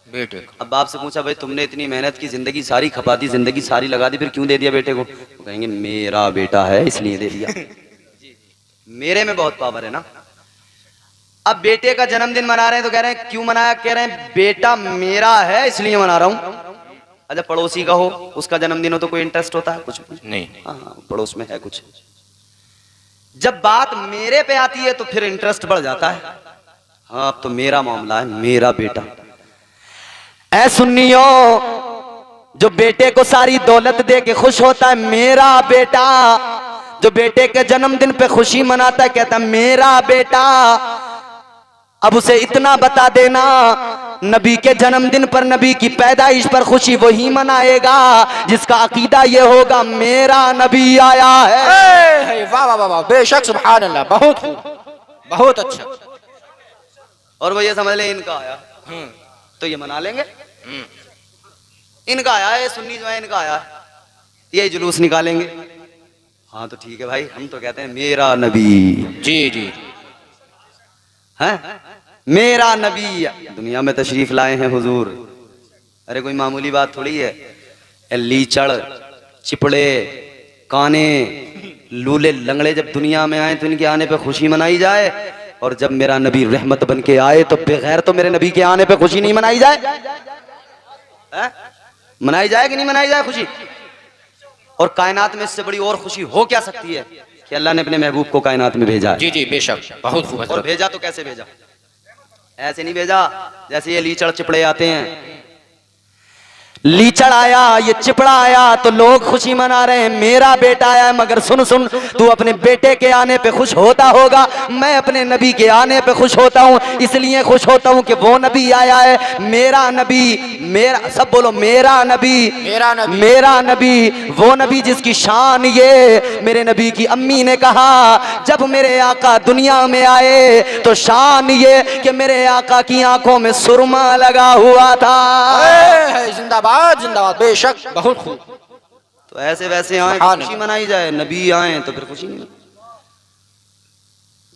Speaker 2: बेटे।
Speaker 1: अब बाप से पूछा भाई तुमने इतनी मेहनत की, जिंदगी सारी खपा दी, जिंदगी सारी लगा दी, फिर क्यों दे दिया बेटे को? तो कहेंगे मेरा बेटा है इसलिए दे दिया। मेरे में बहुत पावर है ना। अब बेटे का जन्मदिन मना रहे हैं तो कह रहे हैं क्यों मनाया? कह रहे हैं बेटा मेरा है इसलिए मना रहा हूं। अच्छा पड़ोसी का हो, उसका जन्मदिन हो तो कोई इंटरेस्ट होता है? कुछ
Speaker 2: नहीं।
Speaker 1: हाँ, पड़ोस में है कुछ। जब बात मेरे पे आती है तो फिर इंटरेस्ट बढ़ जाता है। हाँ अब तो मेरा मामला है, मेरा बेटा। ऐ सुन्नियों, जो बेटे को सारी दौलत दे के खुश होता है मेरा बेटा, जो बेटे के जन्मदिन पे खुशी मनाता है कहता है मेरा बेटा, अब उसे इतना बता देना नबी के जन्मदिन पर, नबी की पैदाइश पर खुशी वही मनाएगा जिसका अकीदा ये होगा मेरा नबी आया है।
Speaker 2: वाह वाह वाह वाह, बेशक सुभान अल्लाह, बहुत खूब, बहुत अच्छा।
Speaker 1: और वो ये समझ ले इनका आया तो ये मना लेंगे, इनका आया है, सुन्नी जो है इनका आया है, ये जुलूस निकालेंगे। हाँ तो ठीक है भाई, हम तो कहते हैं मेरा नबी।
Speaker 2: जी जी
Speaker 1: है मेरा नबी दुनिया में तशरीफ लाए हैं हुजूर। अरे कोई मामूली बात थोड़ी है। लीचड़, चिपड़े, काने, लूले, लंगड़े जब दुनिया में आए तो इनके आने पे खुशी मनाई जाए, और जब मेरा नबी रहमत बन के आए तो बगैर तो मेरे नबी के आने पे खुशी नहीं मनाई जाए? मनाई जाए कि नहीं मनाई जाए खुशी? और कायनात में इससे बड़ी और खुशी हो क्या सकती है कि अल्लाह ने अपने महबूब को कायनात में भेजा है।
Speaker 2: जी जी बेशक, बहुत खूब।
Speaker 1: और भेजा तो कैसे भेजा? ऐसे नहीं भेजा जैसे ये लीचड़ चिपड़े आते हैं। लीचड़ आया, ये चिपड़ा आया तो लोग खुशी मना रहे हैं मेरा बेटा आया है, मगर सुन सुन, तू अपने बेटे के आने पे खुश होता होगा, मैं अपने नबी के आने पे खुश होता हूँ। इसलिए खुश होता हूँ कि वो नबी आया है, मेरा नबी, मेरा, सब बोलो मेरा नबी,
Speaker 2: मेरा नबी,
Speaker 1: मेरा नबी, वो नबी जिसकी शान ये, मेरे नबी की अम्मी ने कहा जब मेरे आका दुनिया में आए तो शान ये कि मेरे आका की आंखों में सुरमा लगा हुआ था।
Speaker 2: जिंदाबाद जिंदाबाद, बेशक, बहुत खूब।
Speaker 1: तो ऐसे वैसे आए खुशी मनाई जाए, नबी आए तो फिर खुशी नहीं।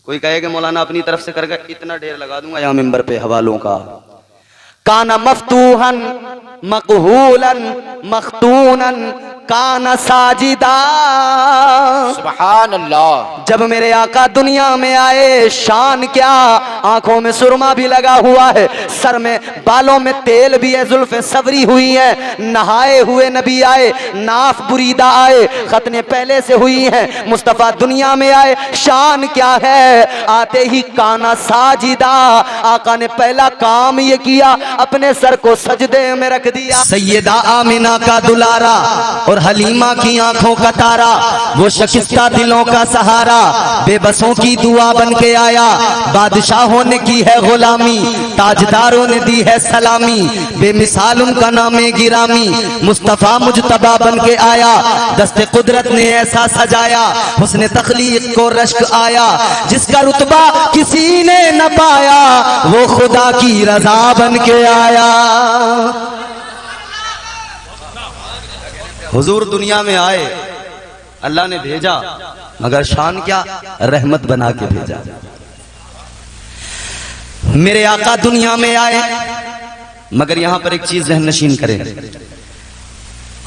Speaker 1: कोई कहे कि मौलाना अपनी तरफ से करके इतना ढेर लगा दूंगा यहाँ मिंबर पे हवालों का, काना मफ्तूहन मकहूलन मख्तूनन काना साजिदा।
Speaker 2: सुभान अल्लाह।
Speaker 1: जब मेरे आका दुनिया में आए, शान क्या, आंखों में सुरमा भी लगा हुआ है, सर में बालों में तेल भी है, जुल्फें सवरी हुई हैं, नहाए हुए नबी आए, नाफ बुरीदा आए, खतने पहले से हुई हैं, मुस्तफ़ा दुनिया में आए, शान क्या है, आते ही काना साजिदा। आका ने पहला काम ये किया, अपने सर को सजदे में रख दिया। सैयदा आमिना का दुलारा और हलीमा की आंखों का तारा, वो शकिस्ता दिलों का सहारा, बेबसों की दुआ बन के आया। बादशाहों ने की है गुलामी, ताजदारों ने दी है सलामी, बेमिसाल उनका नामे गिरामी, मुस्तफा मुजतबा बन के आया। दस्ते कुदरत ने ऐसा सजाया, उसने तखलीक को रश्क आया, जिसका रुतबा किसी ने न पाया, वो खुदा की रजा बन के आया। हुजूर दुनिया में आए, अल्लाह ने भेजा, मगर शान क्या, रहमत बना के भेजा। मेरे आका दुनिया में आए, मगर यहां पर एक चीज ज़हन नशीन करें।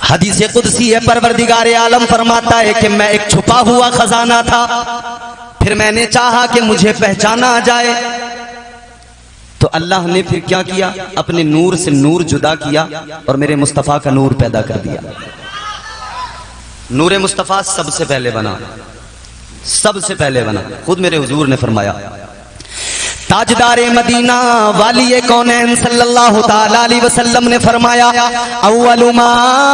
Speaker 1: हदीस कुदसी है, परवरदिगार आलम फरमाता है कि मैं एक छुपा हुआ खजाना था, फिर मैंने चाहा कि मुझे पहचाना जाए, तो अल्लाह ने फिर क्या किया, अपने नूर से नूर जुदा किया और मेरे मुस्तफ़ा का नूर पैदा कर दिया। नूरे मुस्तफ़ा सबसे पहले बना, सबसे पहले बना। खुद मेरे हुजूर ने फरमाया, ताजदारे मदीना वाली कौनैन सल्लल्लाहु ताला अलैहि वसल्लम ने फरमाया, अव्वलु मा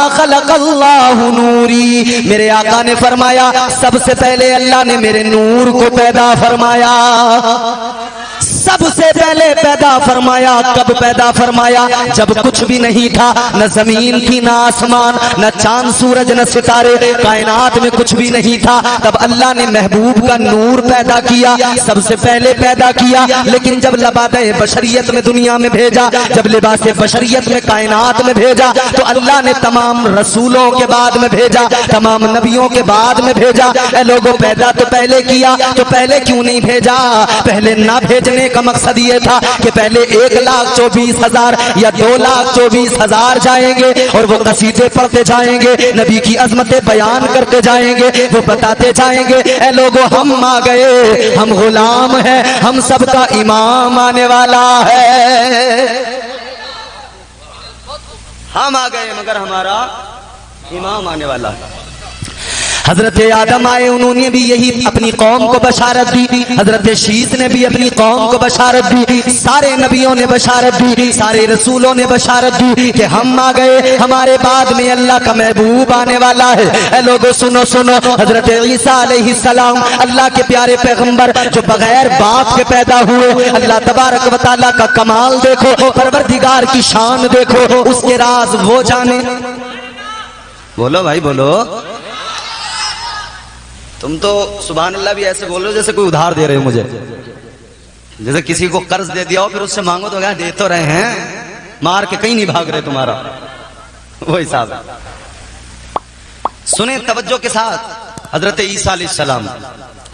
Speaker 1: खलक़ल्लाहु नूरी। मेरे आका ने फरमाया, सबसे पहले अल्लाह ने मेरे नूर को पैदा फरमाया, सबसे पहले पैदा फरमाया। कब पैदा फरमाया, जब कुछ भी नहीं था, न जमीन थी, न आसमान, न चांद सूरज, न सितारे, कायनात में कुछ भी नहीं था, तब अल्लाह ने महबूब का नूर पैदा किया, सबसे पहले पैदा किया। लेकिन जब लबादे बशरियत में दुनिया में भेजा, जब लिबास बशरियत में कायनात में भेजा, तो अल्लाह ने तमाम रसूलों के बाद में भेजा, तमाम नबियों के बाद में भेजा। ए लोगों, पैदा तो पहले किया, तो पहले क्यों नहीं भेजा? पहले ना भेजने का मकसद ये था कि पहले 1,24,000 या 2,24,000 जाएंगे और वो कसीदे पढ़ते जाएंगे, नबी की अजमतें बयान करते जाएंगे, वो बताते जाएंगे, ए लोगों हम आ गए, हम गुलाम हैं, हम सबका इमाम आने वाला है। हम आ गए मगर हमारा इमाम आने वाला है। हजरत आदम आए, उन्होंने भी यही अपनी कौम को बशारत दी, हजरत शीस ने भी अपनी कौम को बशारत दी, सारे नबियों ने बशारत दी, सारे रसूलों ने बशारत दी कि हम आ गए, हमारे बाद में अल्लाह का महबूब आने वाला है। ए लोगों सुनो सुनो, हजरत ईसा अलैहिस्सलाम अल्लाह के प्यारे पैगंबर जो बगैर बाप के पैदा हुए, अल्लाह तबारक व तआला का कमाल देखो, परवरदिगार की शान देखो, उसके राज वो जाने। बोलो भाई बोलो। तुम तो सुभान अल्लाह भी ऐसे बोल रहे हो जैसे कोई उधार दे रहे हो मुझे, जैसे किसी को कर्ज दे दिया हो फिर उससे मांगो तो क्या दे तो रहे हैं, मार के कहीं नहीं भाग रहे, तुम्हारा वो हिसाब है। सुने तवज्जो के साथ, हजरत ईसा अलैहिस्सलाम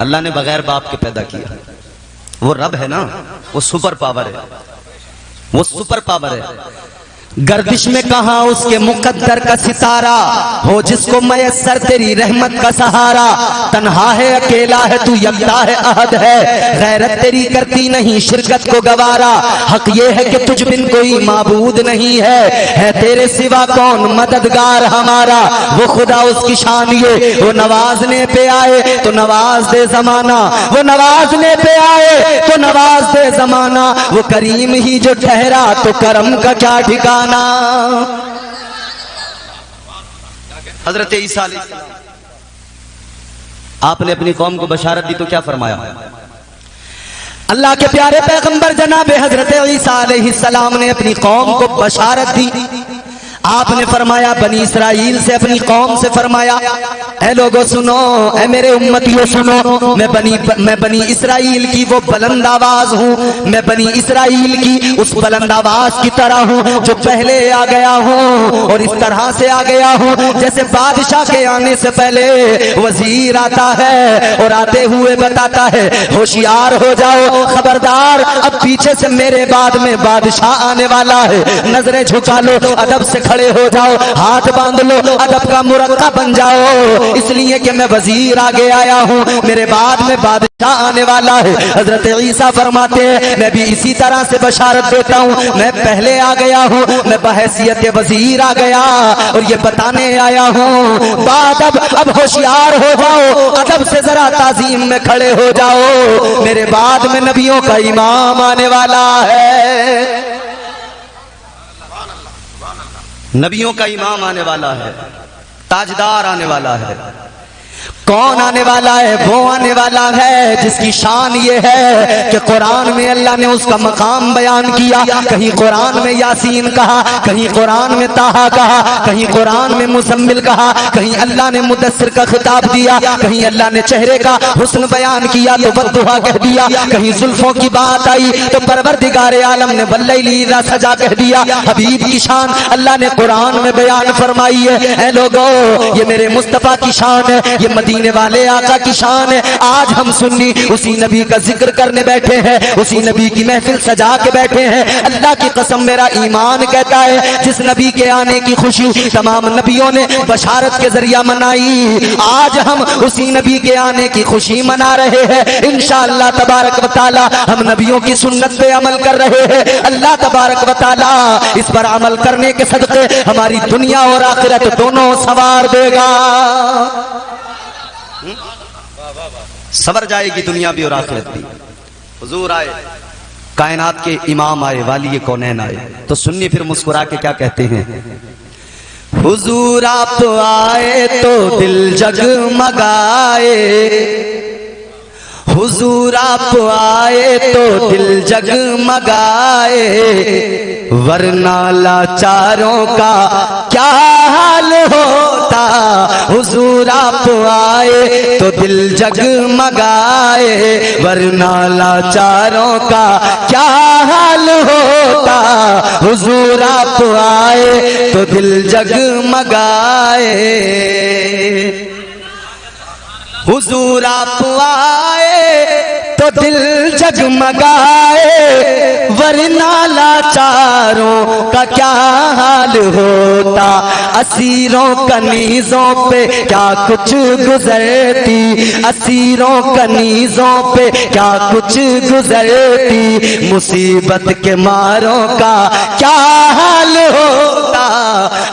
Speaker 1: अल्लाह ने बगैर बाप के पैदा किया। वो रब है ना, वो सुपर पावर है, वो सुपर पावर है। गर्दिश में कहा उसके मुकद्दर का सितारा, हो जिसको मयस्सर तेरी रहमत का सहारा। तन्हा है अकेला है तू, यकता है अहद है, गैरत तेरी करती नहीं शिरकत को गवारा। हक ये है कि तुझ बिन कोई माबूद नहीं है तेरे सिवा कौन मददगार हमारा। वो खुदा उसकी शान ये, वो नवाजने पे आए तो नवाज दे जमाना, वो नवाजने पे आए तो नवाज दे जमाना। वो करीम ही जो ठहरा तो करम का क्या ठिकाना। हजरत ईसा अलैहिस्सलाम आपने अपनी कौम को बशारत दी तो क्या फरमाया? अल्लाह के प्यारे पैगंबर जनाब हजरत ईसा अलैहिस्सलाम ने अपनी कौम को बशारत दी।
Speaker 3: आपने फरमाया बनी इसराइल से, अपनी कौम से फरमाया, ऐ लोगों सुनो, ऐ मेरे उम्मतियों सुनो, मैं बनी इसराइल की वो बुलंद आवाज हूँ, मैं बनी इसराइल की उस बुलंद आवाज की तरह हूँ जो पहले आ गया हूँ, और इस तरह से आ गया हूँ जैसे बादशाह के आने से पहले वजीर आता है और आते हुए बताता है होशियार हो जाओ, खबरदार, अब पीछे से मेरे बाद में बादशाह आने वाला है, नजरें झुका लो, अदब से खड़े हो जाओ, हाथ बांध लो, अदब का मुरक्का बन जाओ, इसलिए कि मैं वजीर आगे आया हूँ, मेरे बाद में बादशाह आने वाला है। हजरत ईसा फरमाते हैं मैं भी इसी तरह से बशारत देता हूँ, मैं पहले आ गया हूँ, मैं बहैसियत वजीर आ गया और ये बताने आया हूँ बादब, अब होशियार हो जाओ, अदब से जरा ताजीम में खड़े हो जाओ, मेरे बाद में नबियों का इमाम आने वाला है,
Speaker 1: नबियों का इमाम आने वाला है, ताजदार आने वाला है।
Speaker 3: कौन आने वाला है? वो आने वाला है जिसकी शान ये है कि कुरान में अल्लाह ने उसका मकाम बयान किया, कहीं कुरान में यासीन कहा, कहीं कुरान में ताहा कहा, कहीं कुरान में मुज़म्मिल कहा, कहीं अल्लाह ने मुदस्सिर का खिताब दिया, कहीं अल्लाह ने चेहरे का हुस्न बयान किया तो बद्दुहा कह दिया, कहीं जुल्फों की बात आई तो परवरदिगार आलम ने वल्लैली इज़ा सजा कह दिया। हबीब की शान अल्लाह ने कुरान में बयान फरमाई है। ऐ लोगों, ये मेरे मुस्तफ़ा की शान है, ये मदीने वाले आका की शान है। आज हम सुन्नी उसी नबी का जिक्र करने बैठे हैं, उसी नबी की महफिल सजा के बैठे हैं। अल्लाह की कसम मेरा ईमान कहता है जिस नबी के आने की खुशी तमाम नबियों ने बशारत के जरिया मनाई, आज हम उसी नबी के आने की खुशी मना रहे हैं। इंशाअल्लाह तबारक व तआला हम नबियों की सुन्नत पे अमल कर रहे हैं। अल्लाह तबारक व तआला इस पर अमल करने के सदक़े हमारी दुनिया और आखिरत दोनों संवार देगा।
Speaker 1: सवर जाएगी दुनिया भी और आखिरत भी। हुजूर आए, कायनात के इमाम आए, वाली कौनैन आए, तो सुन्नी फिर मुस्कुरा के क्या कहते हैं?
Speaker 3: हुजूर आप आए तो दिल जगमगाए, हुजूर आप आए तो दिल जगमगाए, वरना लाचारों का क्या हाल होता। हुजूर आप आए तो दिल जगमगाए, वरना लाचारों का क्या हाल होता। हुजूर आप आए तो दिल जगमगाए, हुजूर आप आए तो दिल जगमगाए, वरना लाचारों का क्या हाल होता। असीरों कनीजों पे क्या कुछ गुजरती, असीरों कनीजों पे क्या कुछ गुजरती, मुसीबत के मारों का क्या हाल होता।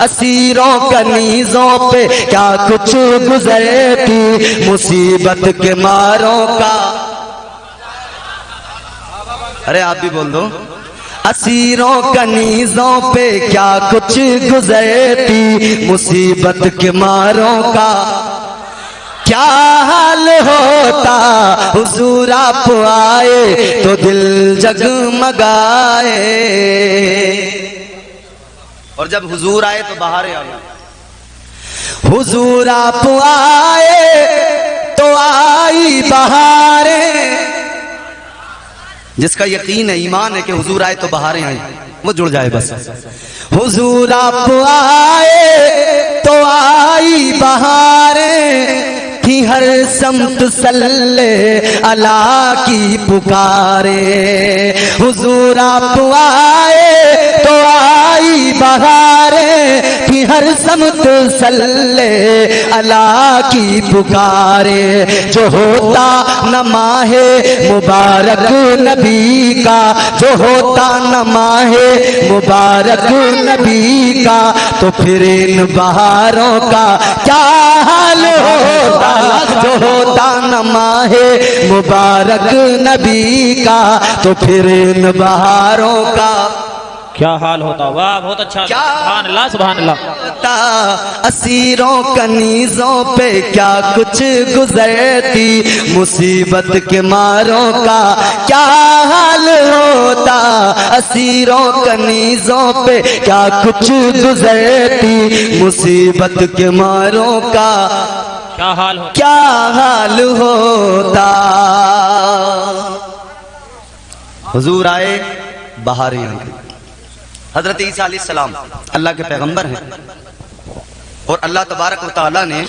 Speaker 3: असीरों कनीजों पे क्या कुछ गुजरती, मुसीबत के मारों का।
Speaker 1: अरे आप भी बोल दो।
Speaker 3: असीरों कनीजों पे क्या कुछ गुजरती, मुसीबत के मारों का क्या हाल होता। हुजूर आप आए तो दिल जगमगाए,
Speaker 1: और जब हुजूर आए तो बहारें आ गई।
Speaker 3: हुजूर आप आए तो आई बहारें।
Speaker 1: जिसका यकीन है, ईमान है कि हुजूर आए तो बहारें आई, वो जुड़ जाए बस।
Speaker 3: हुजूर आप आए तो आई बहारें, थी हर समत सल्ले अला की पुकारे। हुजूर आप आए तो आई बहारें, थी हर समत सल्ले अला की पुकारे। जो होता न माहे मुबारक नबी का, जो होता न माहे मुबारक नबी का, तो फिर इन बहारों का क्या हाल होता। जो होता न माहे मुबारक नबी का, तो फिर इन बहारों का।
Speaker 2: क्या हाल होता, वाह बहुत अच्छा,
Speaker 3: क्या
Speaker 2: सुभान अल्लाह सुभान अल्लाह।
Speaker 3: होता असीरों कनीजों पे क्या कुछ गुजरती, मुसीबत के मारों का क्या हाल होता, असीरों कनीजों पे क्या कुछ गुजरती, मुसीबत के मारों का
Speaker 2: क्या हाल होता,
Speaker 3: क्या हाल होता। हुजूर आए, बहारें आई। हजरत ईसा अलैहिस्सलाम अल्लाह के पैगंबर हैं और अल्लाह तबारक व तआला ने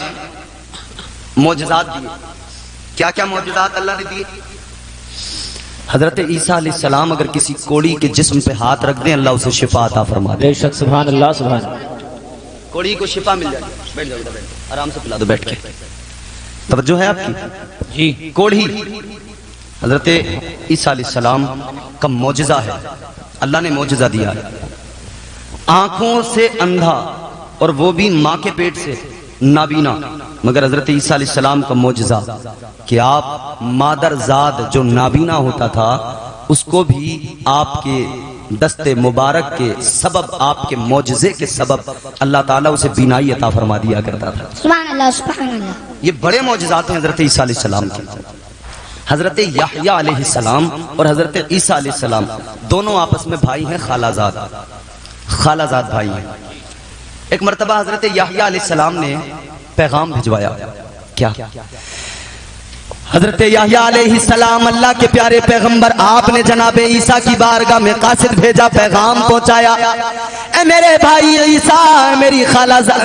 Speaker 3: मोजज़ात दिए। क्या क्या मोजज़ात अल्लाह ने दिए? हजरत ईसा अलैहिस्सलाम अगर किसी कोड़ी के जिस्म पे हाथ रख दें, अल्लाह उसे शिफा अता फरमा दे।
Speaker 2: बेशक सुभान अल्लाह सुभान अल्लाह।
Speaker 3: कोड़ी को शिफा मिल जाएगी। बैठ जाओ, बैठ आराम से पिला दो बैठ के। तवज्जो है आपकी
Speaker 2: जी।
Speaker 3: कोड़ी हजरत ईसा अलैहिस्सलाम का मोजज़ा है, अल्लाह ने मोजज़ा दिया है। आंखों से अंधा और वो भी माँ के पेट से नाबीना, मगर हजरत ईसा अलैहिस्सलाम का मोजज़ा कि आप मादरजाद जो नाबीना होता था उसको भी आपके दस्ते मुबारक के सबब, आपके मोजज़े के सबब अल्लाह ताला उसे बीनाई अता फरमा दिया करता था।
Speaker 4: सुभान अल्लाह सुभान अल्लाह।
Speaker 3: ये बड़े मोजज़ात हैं हजरत ईसा अलैहिस्सलाम के। हजरत याहया अलैहिस्सलाम और हजरत ईसा अलैहिस्सलाम दोनों आपस में भाई हैं, खालाजाद भाई हैं। एक मर्तबा हजरत याहया अलैहिस्सलाम ने पैगाम भिजवाया। क्या? हजरत याहया अलैहिस्सलाम अल्लाह के प्यारे पैगंबर, आपने जनाबे ईसा की बारगाह में कासिद भेजा, पैगाम पहुंचाया। ए मेरे भाई ईसा, मेरी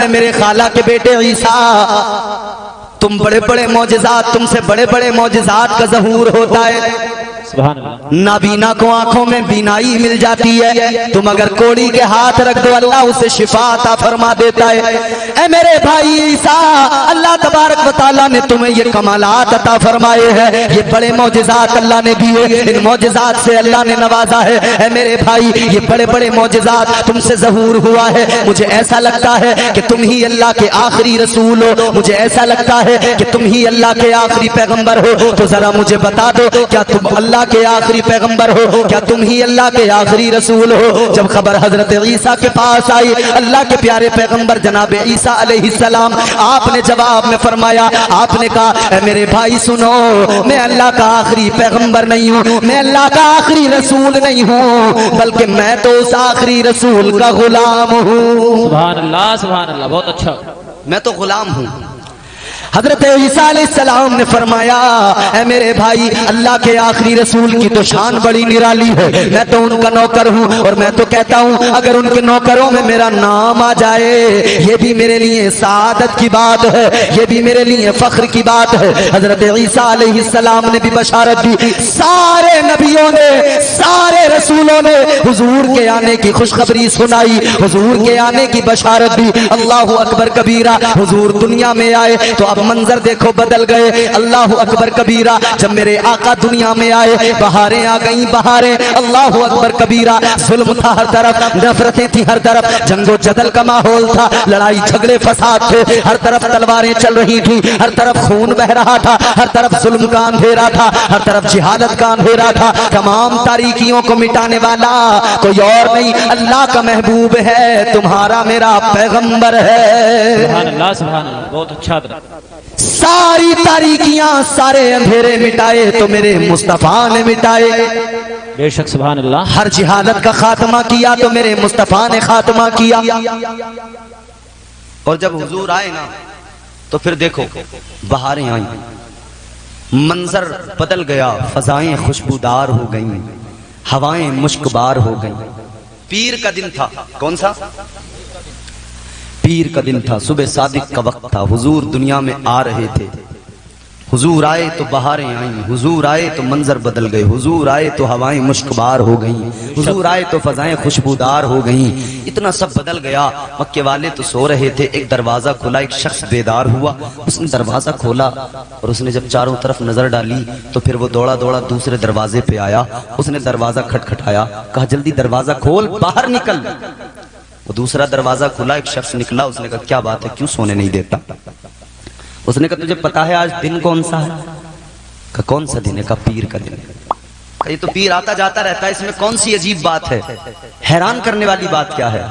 Speaker 3: मेरे खाला के बेटे ईसा, तुम बड़े बड़े मोजज़ात, तुमसे बड़े बड़े मोजज़ात का ज़हूर होता है।
Speaker 2: सुभान अल्लाह।
Speaker 3: नाबीना को आंखों में बीनाई मिल जाती है, तुम अगर कोड़ी के हाथ रख दो अल्लाह उसे शिफा अता फरमा देता है। ए मेरे भाई ईसा, अल्लाह तबारक व तआला ने तुम्हें ये कमालात अता फरमाए हैं, ये बड़े मोजज़ात अल्लाह ने दिए, इन मोजज़ात से अल्लाह ने नवाजा है। ए मेरे भाई, ये बड़े बड़े मोजज़ात तुमसे ज़हूर हुआ है। मुझे ऐसा लगता है कि तुम ही अल्लाह के आखिरी रसूल हो, मुझे ऐसा लगता है कि तुम ही अल्लाह के आखिरी पैगंबर हो। तो जरा मुझे बता दो, क्या तुम अल्लाह के आखिरी पैगंबर हो? क्या तुम ही अल्लाह के आखिरी रसूल हो? जब खबर हजरत ईसा के पास आई, अल्लाह के प्यारे पैगंबर जनाब ईसा अलैहिस्सलाम, आपने जवाब में फरमाया, आपने कहा मेरे भाई सुनो, मैं अल्लाह का आखिरी पैगंबर नहीं हूँ, मैं अल्लाह का आखिरी रसूल नहीं हूँ, बल्कि मैं तो उस आखिरी रसूल का गुलाम हूँ।
Speaker 2: सुभान अल्लाह बहुत अच्छा।
Speaker 3: मैं तो गुलाम हूँ। हजरत ईसा अलैहिस्सलाम ने फरमाया, ऐ मेरे भाई, अल्लाह के आखिरी रसूल की तो शान बड़ी निराली है, मैं तो उनका नौकर हूँ और मैं तो कहता हूँ अगर उनके नौकरों में मेरा नाम आ जाए, ये भी मेरे लिए सादत की बात है, ये भी मेरे लिए फख्र की बात है। हजरत ईसा अलैहिस्सलाम ने भी बशारत दी, सारे नबियों ने, सारे रसूलों ने हुजूर के आने की खुशखबरी सुनाई, हुजूर के आने की बशारत दी। अल्लाहु अकबर कबीरा, हुजूर दुनिया में आए तो अब मंजर देखो बदल गए। अल्लाहु अकबर कबीरा, जब मेरे आका दुनिया में आए, बहारें आ गई बहारें। अल्लाहु अकबर कबीरा, जुल्म था हर तरफ, नफरतें थी हर तरफ, जंगो जदल का माहौल था, लड़ाई झगड़े फसाद थे, हर तरफ तलवारें चल रही थी, हर तरफ खून बह रहा था, हर तरफ जुल्म का अंधेरा था, हर तरफ जिहादत का अंधेरा था। तमाम तारीकियों को मिटाने वाला कोई और नहीं, अल्लाह का महबूब है, तुम्हारा मेरा पैगंबर है।
Speaker 2: सुभान अल्लाह बहुत अच्छा।
Speaker 3: सारी तारीकियां, सारे अंधेरे मिटाए तो मेरे मुस्तफा ने मिटाए।
Speaker 2: बेशक सुभान अल्लाह।
Speaker 3: हर जिहादत का खात्मा किया तो मेरे मुस्तफा ने खात्मा किया। और जब हुजूर आए ना तो फिर देखो बहारें आई, मंजर बदल गया, फजाएं खुशबूदार हो गईं, हवाएं मुश्कबार हो गईं। पीर का दिन था। कौन सा? पीर का दिन था, सुबह सादिक का वक्त था, हुजूर दुनिया में आ रहे थे। हुजूर आए तो बहारें आईं, हुजूर आए तो मंजर बदल गए, हुजूर आए तो हवाएं मुश्कबार हो गईं, हुजूर आए तो फजाएं खुशबूदार हो गईं। इतना सब बदल गया। मक्के वाले तो सो रहे थे, एक दरवाजा खुला, एक शख्स बेदार हुआ, उसने दरवाजा खोला और उसने जब चारों तरफ नजर डाली तो फिर वो दौड़ा दौड़ा दूसरे दरवाजे पे आया, उसने दरवाजा खटखटाया, कहा जल्दी दरवाजा खोल, बाहर निकल। वो दूसरा दरवाजा खुला, एक शख्स निकला, उसने कहा क्या बात है, क्यों सोने नहीं देता? उसने कहा तुझे पता है आज दिन कौन सा है? कहा कौन सा दिन है? कहा पीर का दिन है।
Speaker 1: ये तो पीर आता जाता रहता है, इसमें कौन सी अजीब बात है? हैरान करने वाली बात क्या है?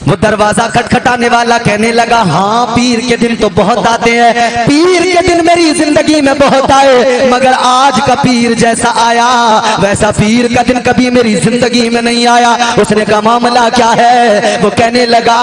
Speaker 1: वो दरवाजा खटखटाने वाला कहने लगा, हाँ पीर के दिन तो बहुत आते हैं, पीर के दिन मेरी जिंदगी में बहुत आए, मगर आज का पीर जैसा आया वैसा पीर का दिन कभी मेरी जिंदगी में नहीं आया। उसने कहा मामला क्या है? वो कहने लगा,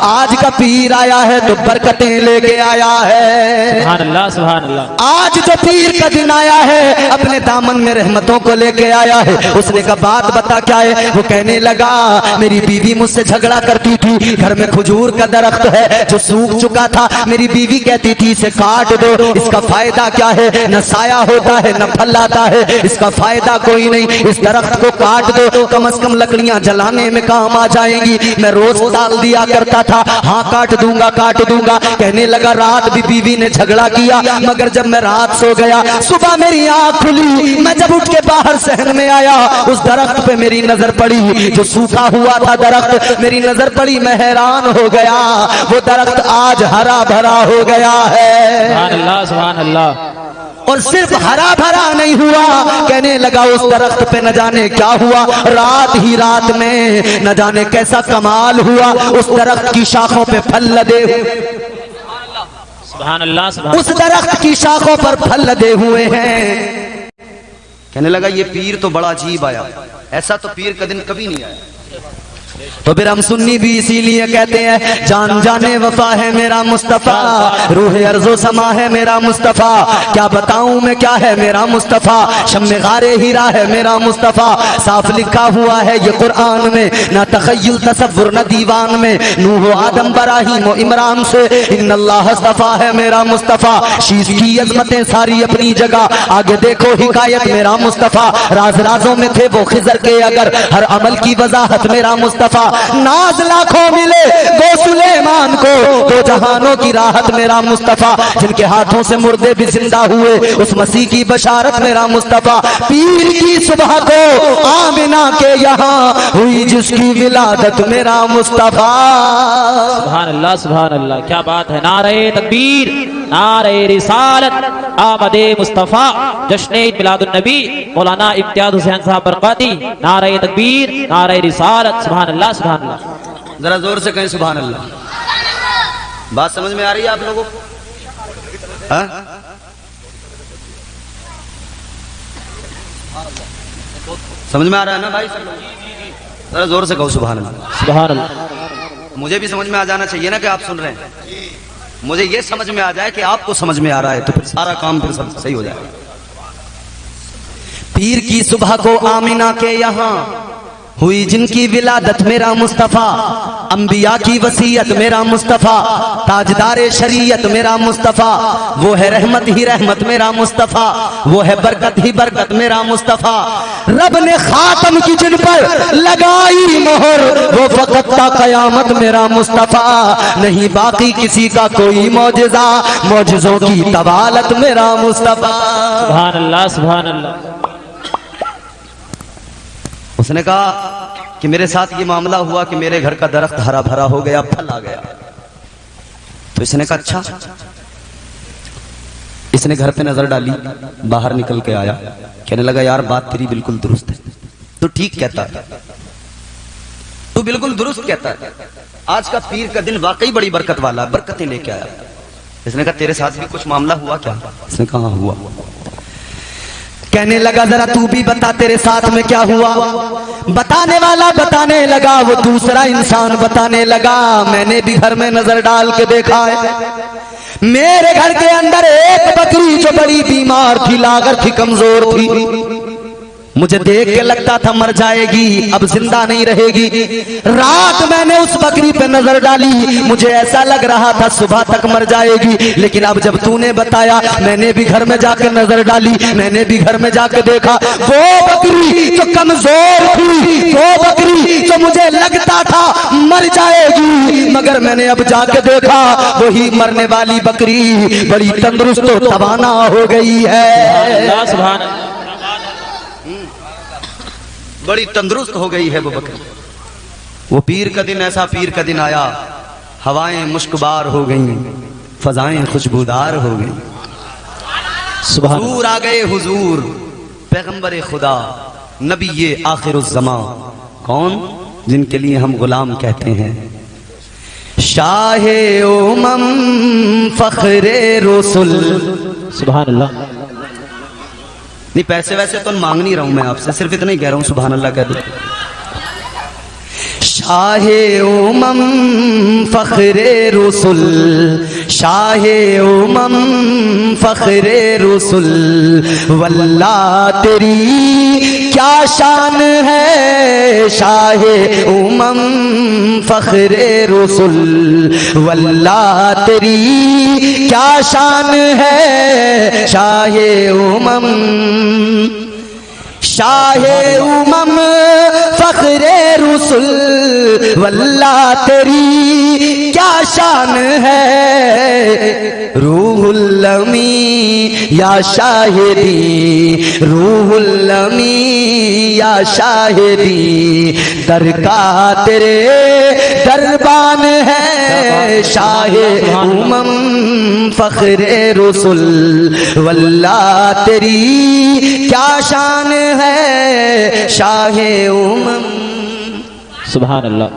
Speaker 1: आज का पीर आया है तो बरकतें लेके आया है।
Speaker 2: सुभान अल्लाह, सुभान अल्लाह।
Speaker 3: आज जो पीर का दिन आया है अपने दामन में रहमतों को लेके आया है। उसने कहा बात बता क्या है? वो कहने लगा, मेरी बीवी मुझसे झगड़ा करती थी, घर में खजूर का दरख्त है जो सूख चुका था, मेरी बीवी कहती थी इसे काट दो, इसका फायदा क्या है? न साया होता है न फल आता है, इसका फायदा कोई नहीं, इस दरख्त को काट दो, कम से कम लकड़ियां जलाने में काम आ जाएंगी। मैं रोज टाल दिया करता था, हाँ काट दूंगा काट दूंगा। कहने लगा रात भी बीवी ने झगड़ा किया, मगर जब मैं रात सो गया, सुबह मेरी आंख खुली, मैं जब उठ के बाहर शहर में आया, उस दरख्त पे मेरी नजर पड़ी जो सूखा हुआ था दरख्त, मेरी नजर पड़ी, मैं हैरान हो गया, वो दरख्त आज हरा भरा हो गया है।
Speaker 2: सुभान अल्लाह, सुभान अल्लाह।
Speaker 3: और सिर्फ हरा भरा नहीं हुआ, कहने लगा उस दरख्त पे न जाने क्या हुआ, रात ही रात में न जाने कैसा कमाल हुआ, उस दरख्त की शाखों पे फल लदे हुए,
Speaker 2: सुभान अल्लाह, सुभान।
Speaker 3: उस दरख्त की शाखों पर फल लदे हुए हैं।
Speaker 1: कहने लगा ये पीर तो बड़ा अजीब आया, ऐसा तो पीर का दिन कभी नहीं आया।
Speaker 3: तो फिर हम सुन्नी भी इसीलिए कहते हैं, जान जाने वफा है मेरा मुस्तफा, रूह अर्जो समा है मेरा मुस्तफा, क्या बताऊं मैं क्या है मेरा मुस्तफा, शम्मे गारे हीरा है मेरा मुस्तफा, साफ लिखा हुआ है ये कुरान में, ना तखय्युल तसव्वुर न दीवान में, नूह आदम इब्राहीम इमरान से, इन्नल्लाह अस्तफा है मेरा मुस्तफा, शीश की अजमतें सारी अपनी जगह, आगे देखो हिकायत मेरा मुस्तफा, राज राजों में थे वो खिजर के अगर, हर अमल की वजाहत मेरा मुस्तफा, नाज लाखों मिले वो सुलेमान को, दो जहानों की राहत मेरा मुस्तफा, जिनके हाथों से मुर्दे भी जिंदा हुए उस मसीह की बशारत मेरा मुस्तफा, पीर की सुबह को आमिना के यहाँ हुई जिसकी विलादत मेरा मुस्तफा।
Speaker 2: सुभान अल्लाह, सुभान अल्लाह। क्या बात है। नारे तकबीर, नारे रिसालत, आमदे मुस्तफा, जश्न मिलादुन नबी, मौलाना इम्तियाज हुसैन साहब बरकाती, नारे तकबीर, नारे रिसालत, सुभान अल्लाह, सुभान अल्लाह।
Speaker 1: जरा जोर से कहें सुभान अल्लाह। बात समझ में आ रही है आप लोगों को? हाँ? समझ में आ रहा है ना भाई? जरा जोर से कहो सुभान अल्लाह।
Speaker 2: सुभान अल्लाह।
Speaker 1: मुझे भी समझ में आ जाना चाहिए ना कि आप सुन रहे हैं। मुझे ये समझ में आ जाए कि आपको समझ में आ रहा है, तो फिर सारा काम फिर सब सही हो जाएगा।
Speaker 3: पीर की सुबह को आमिना के यहाँ हुई जिनकी विलादत मेरा मुस्तफा, अंबिया की वसीयत मेरा मुस्तफा, ताजदारे शरीयत मेरा मुस्तफा, वो है रहमत ही रहमत मेरा मुस्तफा, वो है बरकत ही बरकत मेरा मुस्तफा, रब ने खातम की जिन पर लगाई मोहर, वो फकत ता कयामत मेरा मुस्तफा, नहीं बाकी किसी का कोई मौजिजा, मौजिजों की तवालत मेरा मुस्तफा।
Speaker 2: सुभान अल्लाह, सुभान अल्लाह।
Speaker 1: उसने कहा कि मेरे साथ ये मामला हुआ कि मेरे घर का दरख्त हरा भरा हो गया, फल आ गया। तो इसने कहा अच्छा। इसने घर पे नजर डाली, बाहर निकल के आया, कहने लगा यार बात तेरी बिल्कुल दुरुस्त है, तू ठीक कहता है, तू बिल्कुल दुरुस्त कहता है, आज का पीर का दिन वाकई बड़ी बरकत वाला, बरकतें लेके आया। इसने कहा तेरे साथ भी कुछ मामला हुआ क्या? इसने कहा हुआ।
Speaker 3: कहने लगा जरा तू भी बता तेरे साथ में क्या हुआ। बताने वाला बताने लगा, वो दूसरा इंसान बताने लगा, मैंने भी घर में नजर डाल के देखा है, मेरे घर के अंदर एक बकरी जो बड़ी बीमार थी, लागर थी, कमजोर थी, मुझे देख के लगता था मर जाएगी, अब जिंदा नहीं रहेगी। रात मैंने उस बकरी पे नजर डाली, मुझे ऐसा लग रहा था सुबह तक मर जाएगी, लेकिन अब जब तूने बताया मैंने भी घर में जाकर नजर डाली, मैंने भी घर में जाकर देखा, वो बकरी जो कमजोर थी, वो बकरी जो मुझे लगता था मर जाएगी, मगर मैंने अब जाके देखा वही मरने वाली बकरी बड़ी तंदुरुस्त और तवाना हो गई है।
Speaker 2: सुभान अल्लाह।
Speaker 1: बड़ी तंदुरुस्त हो गई है वो बकरी। वो पीर का दिन, ऐसा पीर का दिन आया, हवाएं मुश्कबार हो गई, फजाएं खुशबूदार हो गई, हुजूर आ गए, हुजूर पैगंबर खुदा नबी ये आखिरुज़्ज़मा, कौन? जिनके लिए हम गुलाम कहते हैं। शाहे उमम फखरे रसूल।
Speaker 2: सुभान अल्लाह।
Speaker 1: नहीं, पैसे वैसे तो मांग नहीं रहा हूं मैं आपसे, सिर्फ इतना ही कह रहा हूं सुभान अल्लाह कह दो। शाहे उमम फखरे रसूल, शाहे उमम फखरे रसूल, वल्लाह तेरी क्या शान है। शाहे उमम फखरे रसूल, वल्लाह तेरी क्या शान है। शाहे उमम, शाहे उमम फखरे रसूल, वल्लाह तेरी क्या शान है। रूहुल अमी या शाहिदी, रूहुल अमी या शाहिदी, दरका तेरे दरबान है। शाहे उमम फखरे रसूल, वल्लाह तेरी क्या शान है। शाहे उमम।
Speaker 2: सुभान अल्लाह।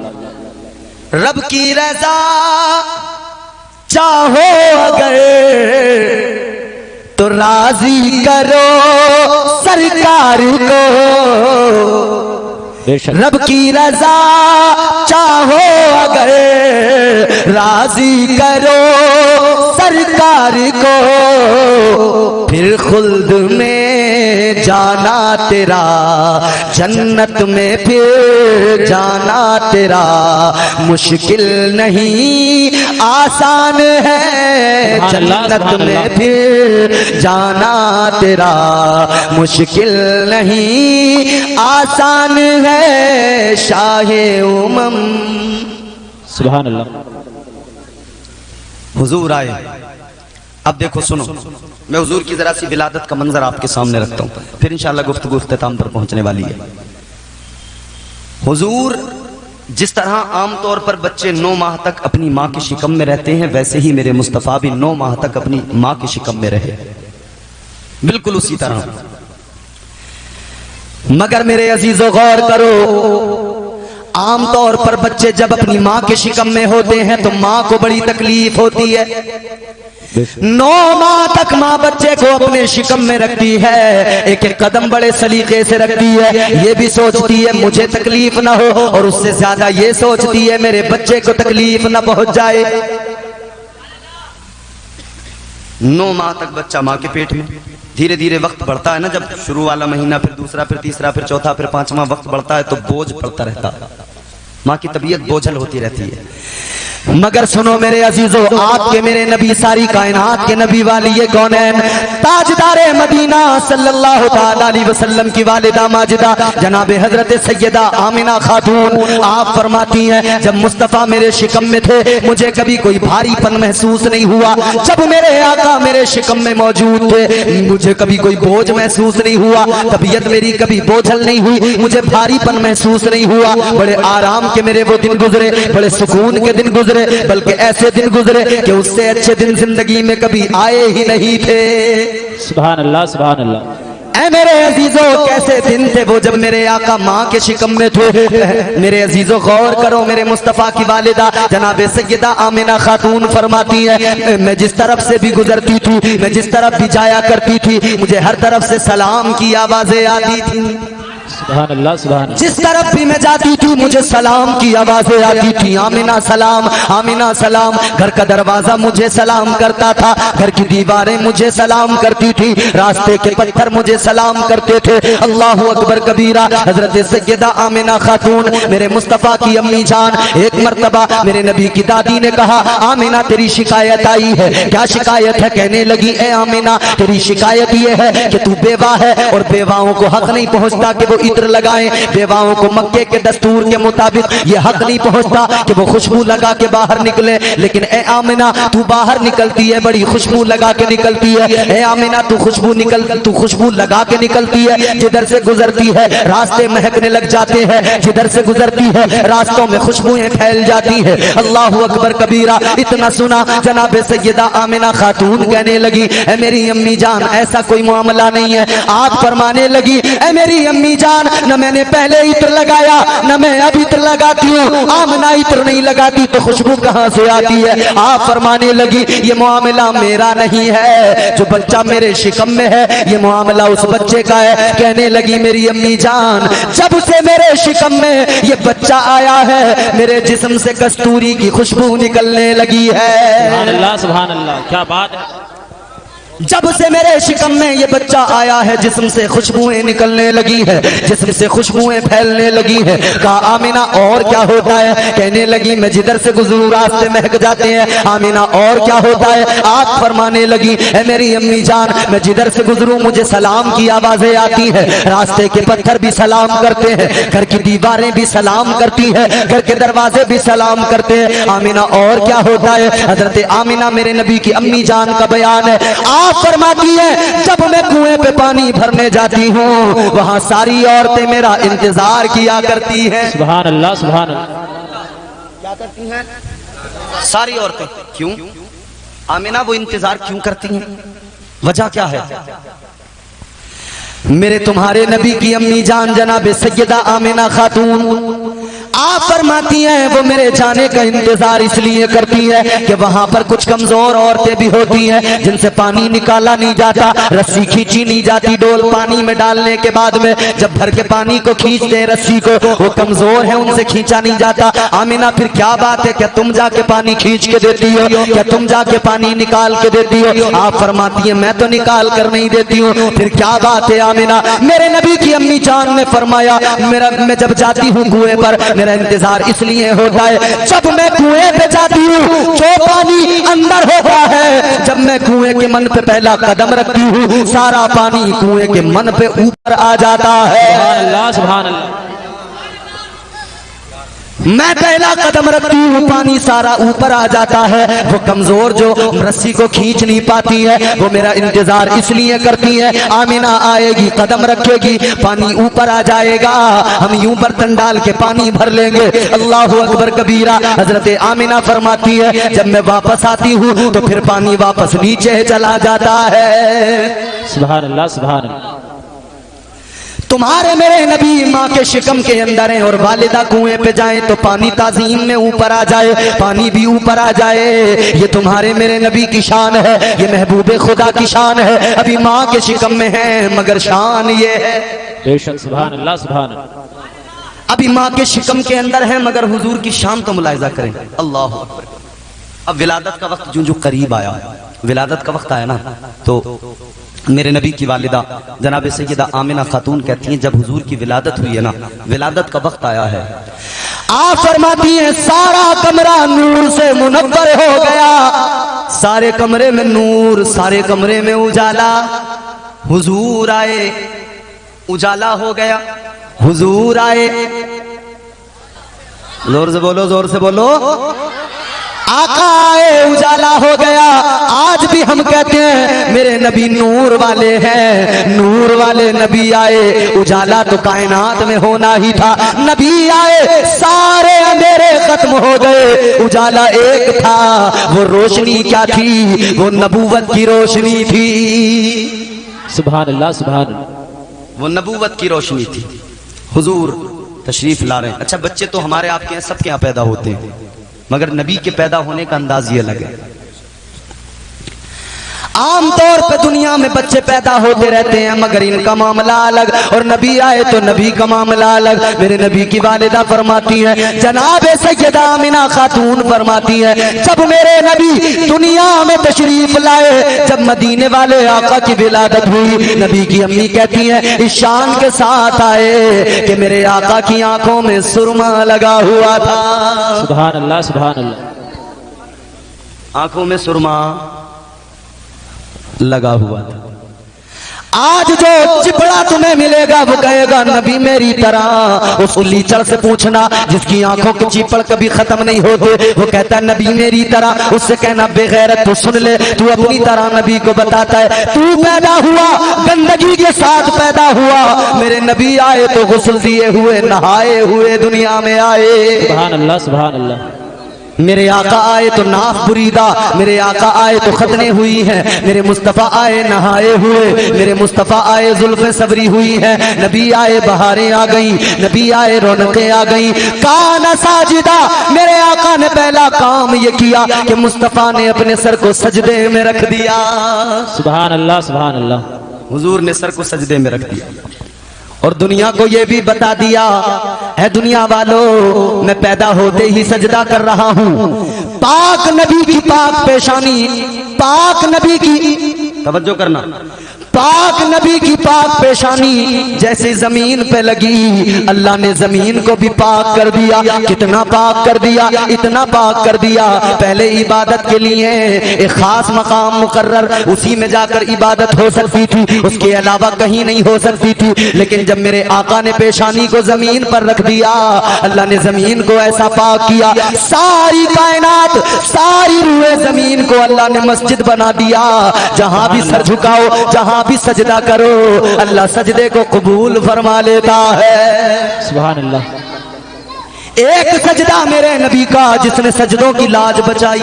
Speaker 1: रब की रज़ा चाहो अगर तो राजी करो सरकार को।
Speaker 2: बेशक।
Speaker 1: रब की रज़ा चाहो अगर राजी करो सरकार को, फिर खुल्द में जाना तेरा, जन्नत में फिर जाना तेरा मुश्किल नहीं आसान है। जन्नत में फिर जाना तेरा मुश्किल नहीं आसान है। शाहे उमम।
Speaker 2: सुभान अल्लाह।
Speaker 1: हुजूर आए। अब देखो सुनो, मैं हुजूर की जरा सी विलादत का मंजर आपके सामने रखता हूँ, फिर इंशाअल्लाह गुफ्तगू इख्तिताम पर पहुंचने वाली है। हुजूर जिस तरह आमतौर पर बच्चे 9 माह तक अपनी माँ की शिकम में रहते हैं, वैसे ही मेरे मुस्तफ़ा भी 9 माह तक अपनी माँ की शिकम में रहे, बिल्कुल उसी तरह। मगर मेरे अजीजों गौर करो, आमतौर पर बच्चे जब अपनी माँ के शिकम में होते हैं तो माँ को बड़ी तकलीफ होती है। 9 माह तक माँ बच्चे को अपने शिकम में रखती है, एक एक कदम बड़े सलीके से रखती है। ये भी सोचती है मुझे तकलीफ ना हो, और उससे ज्यादा ये सोचती है मेरे बच्चे को तकलीफ ना पहुंच जाए। 9 माह तक बच्चा माँ के पेट में, धीरे धीरे वक्त बढ़ता है ना, जब शुरू वाला महीना, फिर दूसरा, फिर तीसरा, फिर चौथा, फिर 5वां वक्त बढ़ता है तो बोझ पड़ता रहता है, माँ की तबीयत बोझल होती रहती है। मगर सुनो मेरे अजीजों, आपके मेरे नबी, सारी कायनात के नबी वाली ये कौनैन, ताजदारे मदीना सल्लल्लाहु ताला अलैहि वसल्लम की वालिदा माजिदा जनाब हजरत सैयदा आमिना खातून, आप फरमाती हैं जब मुस्तफ़ा मेरे शिकम में थे मुझे कभी कोई भारीपन महसूस नहीं हुआ। जब मेरे आका मेरे शिकम में मौजूद थे मुझे कभी कोई बोझ महसूस नहीं हुआ, तबीयत मेरी कभी बोझल नहीं हुई, मुझे भारीपन महसूस नहीं हुआ। बड़े आराम के मेरे वो दिन गुजरे, बड़े सुकून के दिन गुजरे, बल्कि ऐसे दिन गुजरे कि उससे अच्छे दिन जिंदगी में कभी आए ही नहीं थे।
Speaker 2: सुभान अल्लाह, सुभान अल्लाह।
Speaker 1: ऐ मेरे अजीजों, कैसे दिन थे वो जब मेरे आका माँ के शिकम में थे। मेरे अजीजों गौर करो, मेरे मुस्तफ़ा की वालिदा जनाब सैयदा आमिना खातून फरमाती है मैं जिस तरफ से भी गुजरती थी, मैं जिस तरफ भी जाया करती थी, मुझे हर तरफ से सलाम की आवाजें आती थी।
Speaker 2: सुभान अल्लाह, सुभान अल्लाह।
Speaker 1: जिस तरफ भी मैं जाती थी मुझे सलाम की आवाजें आती थी, आमिना सलाम, आमिना सलाम। घर का दरवाजा मुझे सलाम करता था, घर की दीवारें मुझे सलाम करती थी, रास्ते के पत्थर मुझे सलाम करते थे। अल्लाहु अकबर कबीरा। हजरत सैयदा आमिना खातून मेरे मुस्तफ़ा की अम्मी जान, एक मर्तबा मेरे नबी की दादी ने कहा आमिना तेरी शिकायत आई है। क्या शिकायत है? कहने लगी ए आमिना तेरी शिकायत ये है कि तू बेवा है और बेवाओं को हक नहीं पहुंचता कि वो
Speaker 3: इत्र लगाएं। बेवाओं को मक्के के दस्तूर के मुताबिक ये हक नहीं पहुंचता कि वो खुशबू लगा के बाहर निकले, लेकिन ए आमिना तू बाहर निकलती है, बड़ी खुशबू लगा के निकलती है। ए आमिना तू खुशबू लगा के निकलती है। जिधर से गुजरती है रास्ते महकने लग जाते हैं, जिधर से गुजरती है रास्तों में खुशबुएं फैल जाती है। अल्लाह अकबर कबीरा। इतना सुना जनाब सैयदा आमिना खातून कहने लगी, ए मेरी अम्मी जान ऐसा कोई मामला नहीं है। आप फरमाने लगी, ए मेरी अम्मी जान न मैंने पहले इत्र लगाया न मैं अब इत्र लगाती हूँ। आमिना इत्र नहीं लगाती तो खुशबू कहाँ से आती है? आप फरमाने लगी, ये मामला मेरा नहीं है, जो बच्चा मेरे शिकम में है ये मामला उस बच्चे का है। कहने लगी, मेरी अम्मी जान जब से मेरे शिकम में ये बच्चा आया है मेरे जिस्म से कस्तूरी की खुशबू निकलने लगी है।
Speaker 2: सुभान अल्लाह, सुभान अल्लाह, क्या बात है।
Speaker 3: जब से मेरे शिकम में ये बच्चा आया है जिस्म से खुशबुएं निकलने लगी है, जिस्म से खुशबुएं फैलने लगी है। कहा आमिना और क्या होता है? कहने लगी, मैं जिधर से गुजरूं रास्ते महक जाते हैं। आमिना और क्या होता है? आप फरमाने लगी, ए मेरी अम्मी जान मैं जिधर से गुजरूं मुझे सलाम की आवाजें आती है। रास्ते के पत्थर भी सलाम करते हैं, घर की दीवारें भी सलाम करती है, घर के दरवाजे भी सलाम करते हैं। आमिना और क्या होता है? हजरत आमिना मेरे नबी की अम्मी जान का बयान है। आप फरमाती है, जब मैं कुएं पे पानी भरने जाती हूँ वहां सारी औरतें मेरा इंतजार किया करती हैं।
Speaker 2: सुभान अल्लाह, सुभान अल्लाह।
Speaker 3: क्या करती हैं? सारी औरतें। क्यों आमिना वो इंतजार क्यों करती हैं? वजह क्या है? मेरे तुम्हारे नबी की अम्मी जान जनाब सैयदा आमिना खातून आप फरमाती हैं वो मेरे जाने का इंतजार इसलिए करती है कि वहां पर कुछ कमजोर औरतें भी होती हैं जिनसे पानी निकाला नहीं जाता, रस्सी खींची नहीं जाती। डोल पानी में डालने के बाद में जब भर के पानी को खींचते हैं रस्सी को, वो कमजोर है उनसे खींचा नहीं जाता। आमिना फिर क्या बात है, क्या तुम जाके पानी खींच के देती हो? क्या तुम जाके पानी निकाल के देती हो? आप फरमाती है मैं तो निकाल कर नहीं देती हूँ। फिर क्या बात है आमिना? मेरे नबी की अम्मी जान ने फरमाया, मैं जब जाती हूँ कुएं पर मेरा इंतजार इसलिए होता है, जब मैं कुएं पे जाती हूँ जो पानी अंदर होता है, जब मैं कुएं के मन पे पहला कदम रखती हूँ सारा पानी कुएं के मन पे ऊपर आ जाता है।
Speaker 2: सुभान अल्लाह, सुभान अल्लाह।
Speaker 3: मैं पहला कदम रखती हूँ पानी सारा ऊपर आ जाता है। वो कमजोर जो रस्सी को खींच नहीं पाती है वो मेरा इंतजार इसलिए करती है, आमिना आएगी कदम रखेगी पानी ऊपर आ जाएगा, हम यूं बर्तन डाल के पानी भर लेंगे। अल्लाह अकबर कबीरा। हजरत आमिना फरमाती है, जब मैं वापस आती हूँ तो फिर पानी वापस नीचे चला जाता है।
Speaker 2: सुभान अल्लाह, सुभान अल्लाह।
Speaker 3: तुम्हारे मेरे नबी माँ के शिकम के अंदर है और वालिदा कुएं पे जाए तो पानी ताजीम में ऊपर आ जाए, पानी भी ऊपर आ जाए। ये तुम्हारे मेरे नबी की शान है, ये महबूबे खुदा की शान है। अभी माँ के शिकम में है मगर शान ये है।
Speaker 2: बेशक, सुभान अल्लाह, सुभान अल्लाह।
Speaker 3: अभी माँ के शिकम के अंदर है मगर हुजूर की शान तो मुलाहिजा करें। अल्लाह अकबर। अब विलादत का वक्त जो करीब आया, विलादत का वक्त आया ना, तो मेरे नबी की वालिदा जनाब सैयदा आमिना खातून कहती हैं, जब हुजूर की विलादत हुई है ना, विलादत का वक्त आया है, आप फरमाती हैं सारा कमरा नूर से मुनव्वर हो गया, सारे कमरे में नूर, सारे कमरे में उजाला। हुजूर आए, उजाला हो गया। हुजूर आए, जोर से बोलो, जोर से बोलो। आका आए, उजाला हो गया। आज भी हम कहते हैं मेरे नबी नूर वाले हैं, नूर वाले नबी आए। उजाला तो कायनात में होना ही था, नबी आए सारे अंधेरे खत्म हो गए, उजाला एक था। वो रोशनी क्या थी? वो नबूवत की रोशनी थी।
Speaker 2: सुभान अल्लाह, सुभान अल्लाह।
Speaker 1: वो नबूवत की रोशनी थी। हुजूर तशरीफ ला रहे हैं। अच्छा, बच्चे तो हमारे आपके यहाँ सबके यहाँ पैदा होते हैं, मगर नबी के पैदा होने का अंदाज ये अलग है। आमतौर पे दुनिया में बच्चे पैदा होते रहते हैं मगर इनका मामला अलग, और नबी आए तो नबी का मामला अलग। मेरे नबी की वालिदा फरमाती है, जनाब सैयदा आमिना खातून फरमाती है, जब मेरे नबी दुनिया में तशरीफ लाए, जब मदीने वाले आका की विलादत हुई, नबी की अम्मी कहती है इस शान के साथ आए कि मेरे आका की आंखों में सुरमा लगा हुआ था।
Speaker 2: सुभान अल्लाह, सुभान अल्लाह।
Speaker 1: आंखों में सुरमा लगा हुआ था।
Speaker 3: आज जो चिपड़ा तुम्हें मिले मिलेगा वो कहेगा नबी मेरी तरह। उस उल्लीचड़ से पूछना जिसकी आंखों के चीपड़ कभी खत्म नहीं होते, वो कहता है नबी मेरी तरह। उससे कहना बेगैरत तू सुन ले, तू अपनी तरह नबी को बताता है तू पैदा हुआ गंदगी के साथ पैदा हुआ, मेरे नबी आए तो गुस्ल दिए हुए नहाए हुए दुनिया में आए।
Speaker 2: सुभान अल्लाह सुभान अल्लाह।
Speaker 3: मेरे आका आए तो नाफ बुरीदा, मेरे आका आए तो खतने हुई हैं, मेरे मुस्तफ़ा आए नहाए हुए, मेरे मुस्तफ़ा आए जुल्फे सबरी हुई हैं, नबी आए बहारें आ गई, नबी आए रौनकें आ गई। काना साजिदा, मेरे आका ने पहला काम ये किया कि मुस्तफ़ा ने अपने सर को सजदे में रख दिया।
Speaker 2: सुभान अल्लाह सुभान अल्लाह।
Speaker 3: हुजूर ने सर को सजदे में रख दिया और दुनिया को ये भी बता दिया है दुनिया वालों मैं पैदा होते ही सजदा कर रहा हूं। पाक नबी की पाक पेशानी, पाक नबी की तवज्जो करना, पाक नबी की पाक पेशानी जैसे जमीन पे लगी, अल्लाह ने जमीन को भी पाक कर दिया। कितना पाक कर दिया, इतना पाक कर दिया। पहले इबादत के लिए एक खास मकाम मुकर्रर, उसी में जाकर इबादत हो सकती थी, उसके अलावा कहीं नहीं हो सकती थी। लेकिन जब मेरे आका ने पेशानी को जमीन पर रख दिया, अल्लाह ने जमीन को ऐसा पाक किया, सारी कायनात, सारी रूए जमीन को अल्लाह ने मस्जिद बना दिया। जहां भी सर झुकाओ, जहां भी सजदा करो, अल्लाह सजदे को कबूल फरमा लेता है।
Speaker 2: सुभान अल्लाह।
Speaker 3: एक सजदा मेरे नबी का जिसने सजदों की लाज बचाई।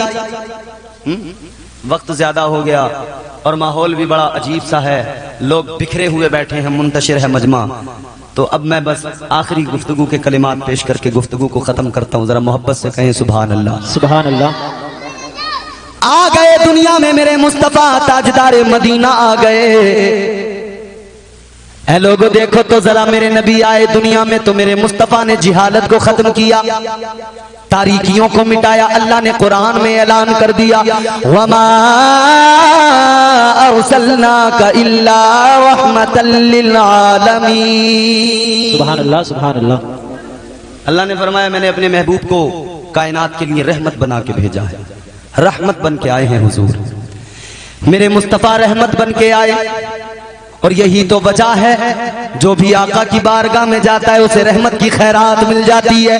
Speaker 3: वक्त ज्यादा हो गया और माहौल भी बड़ा अजीब सा है, लोग बिखरे हुए बैठे हैं, मुंतशिर है मजमा। तो अब मैं बस आखिरी गुफ्तगू के कलिमात पेश करके गुफ्तगू को खत्म करता हूँ। जरा मोहब्बत से कहें सुभान अल्लाह
Speaker 2: सुभान अल्लाह।
Speaker 3: आ गए दुनिया में मेरे मुस्तफा ताजदारे मदीना आ गए। ऐ लोगों देखो तो जरा मेरे नबी आए दुनिया में तो मेरे मुस्तफा ने जिहालत को खत्म किया, तारीकियों को मिटाया। अल्लाह ने कुरान में ऐलान कर दिया वमा अरसलनाका इल्ला रहमतल लिल आलमीन।
Speaker 2: सुभान अल्लाह सुभान अल्लाह।
Speaker 1: अल्लाह ने फरमाया मैंने अपने महबूब को कायनात के लिए रहमत बना के भेजा है, रहमत बन के आए हैं हुजूर। मेरे मुस्तफा रहमत बन के आए और यही तो वजह है जो भी आका की बारगाह में जाता है उसे रहमत की खैरात मिल जाती है।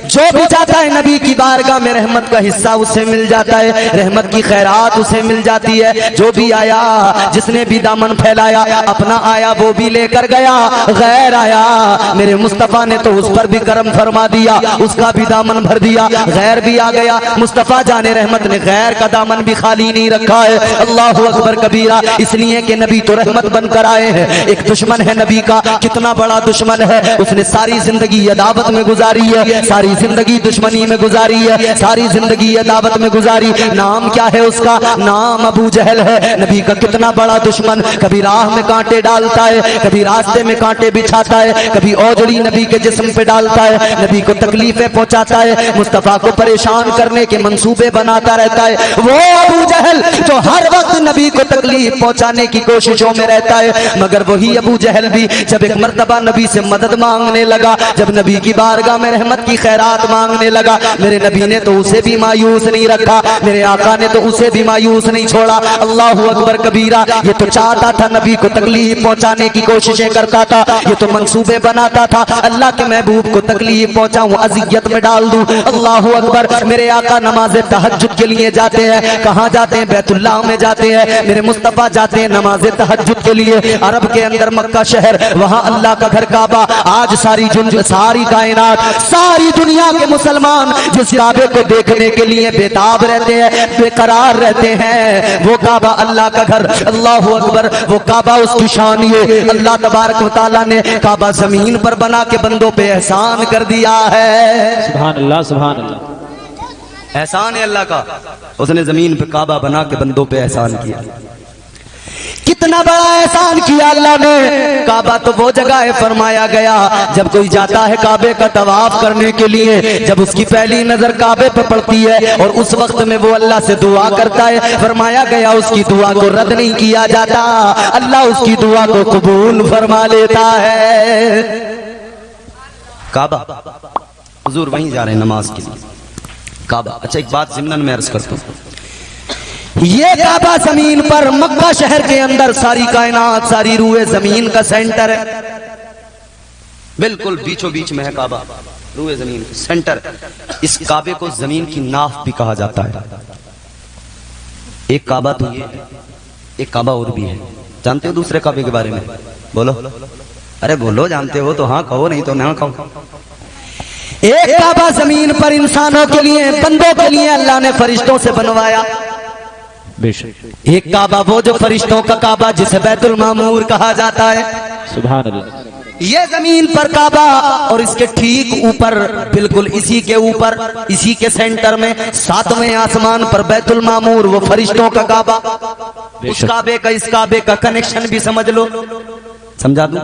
Speaker 1: जो भी जाता है नबी की बारगाह में रहमत का हिस्सा उसे मिल जाता है, रहमत की खैरात उसे मिल जाती है। जो भी आया, जिसने भी दामन फैलाया, अपना आया वो भी लेकर गया, गैर आया मेरे मुस्तफा ने तो उस पर भी करम फरमा दिया, उसका भी दामन भर दिया। गैर भी आ गया, मुस्तफा जाने रहमत ने गैर का दामन भी खाली नहीं रखा है। अल्लाह अकबर कबीरा, इसलिए कि नबी तो रहमत बनकर आए हैं। एक दुश्मन है नबी का, कितना बड़ा दुश्मन है, उसने सारी जिंदगी अदावत में गुजारी है, सारी जिंदगी दुश्मनी में गुजारी है, सारी जिंदगी अदावत में गुजारी। नाम क्या है उसका? नाम अबू जहल है। नबी का कितना बड़ा दुश्मन, कभी राह में कांटे डालता है, कभी रास्ते में कांटे बिछाता है, कभी औजड़ी नबी के जिस्म पे डालता है, नबी को तकलीफें पहुंचाता है, मुस्तफा को परेशान करने के मंसूबे बनाता रहता है। वो अबू जहल जो हर वक्त नबी को तकलीफ पहुंचाने की कोशिशों में रहता है, मगर वही अबू जहल भी जब एक मर्तबा नबी से मदद मांगने लगा, जब नबी की बारगाह में रहमत की खैरात मांगने लगा, मेरे नबी ने तो उसे भी मायूस नहीं रखा, मेरे आका ने तो उसे भी मायूस नहीं छोड़ा। अल्लाह अकबर कबीरा, ये तो चाहता था नबी को तकलीफ पहुंचाने की कोशिशें करता था, ये तो मंसूबे बनाता था अल्लाह के महबूब को तकलीफ पहुंचाऊं, अजियत में डाल दूं। अल्लाह अकबर, मेरे आका नमाज तहज्जुद के लिए जाते हैं, कहां जाते हैं? बैतुल्लाह में जाते हैं। मेरे मुस्तफा जाते हैं नमाज तहज्जुद के लिए, अरब के अंदर मक्का शहर, वहां अल्लाह का घर काबा। आज सारी कायनात, सारी दुनिया के मुसलमान जिस काबे को देखने के लिए बेताब रहते हैं, बेकरार रहते हैं, वो काबा अल्लाह का घर। अल्लाह अकबर, वो काबा उसकी शान ये अल्लाह तबारक व तआला ने काबा जमीन पर बना के बंदों पे एहसान कर दिया है।
Speaker 2: सुभान अल्लाह सुभान अल्लाह।
Speaker 1: एहसान है अल्लाह का, उसने जमीन पे काबा बना के बंदों पे एहसान किया।
Speaker 3: कितना बड़ा एहसान किया अल्लाह ने। काबा तो वो जगह है, फरमाया गया जब कोई जाता है काबे का तवाफ करने के लिए, जब उसकी पहली नजर काबे पर पड़ती है और उस वक्त में वो अल्लाह से दुआ करता है, फरमाया गया उसकी दुआ को रद्द नहीं किया जाता, अल्लाह उसकी दुआ को कबूल फरमा लेता है।
Speaker 1: काबा, हुजूर वहीं जा रहे हैं नमाज के लिए, काबा। अच्छा, एक बात ज़िम्नन में अर्ज करता हूँ,
Speaker 3: ये काबा जमीन पर मक्का शहर के अंदर सारी कायनात, सारी रूए जमीन का सेंटर है।
Speaker 1: बिल्कुल बीचों बीच में है काबा, रूए जमीन के सेंटर। इस काबे को जमीन की नाफ भी कहा जाता है। एक काबा तो ये है, एक काबा और भी है। जानते हो दूसरे काबे के बारे में? बोलो, अरे बोलो, जानते हो तो हाँ कहो, नहीं तो ना कहो।
Speaker 3: एक काबा जमीन पर इंसानों के लिए, बंदों के लिए अल्लाह ने फरिश्तों से बनवाया।
Speaker 2: बेशक।
Speaker 3: एक काबा वो जो फरिश्तों का काबा जिसे बैतुल मामूर कहा जाता है,
Speaker 2: सुभान अल्लाह।
Speaker 3: ये जमीन पर काबा और इसके ठीक ऊपर, बिल्कुल इसी के ऊपर, इसी के सेंटर में 7वें आसमान पर बैतुल मामूर, वो फरिश्तों का काबा। उस काबे का इस काबे का कनेक्शन भी समझ लो, समझा दूं?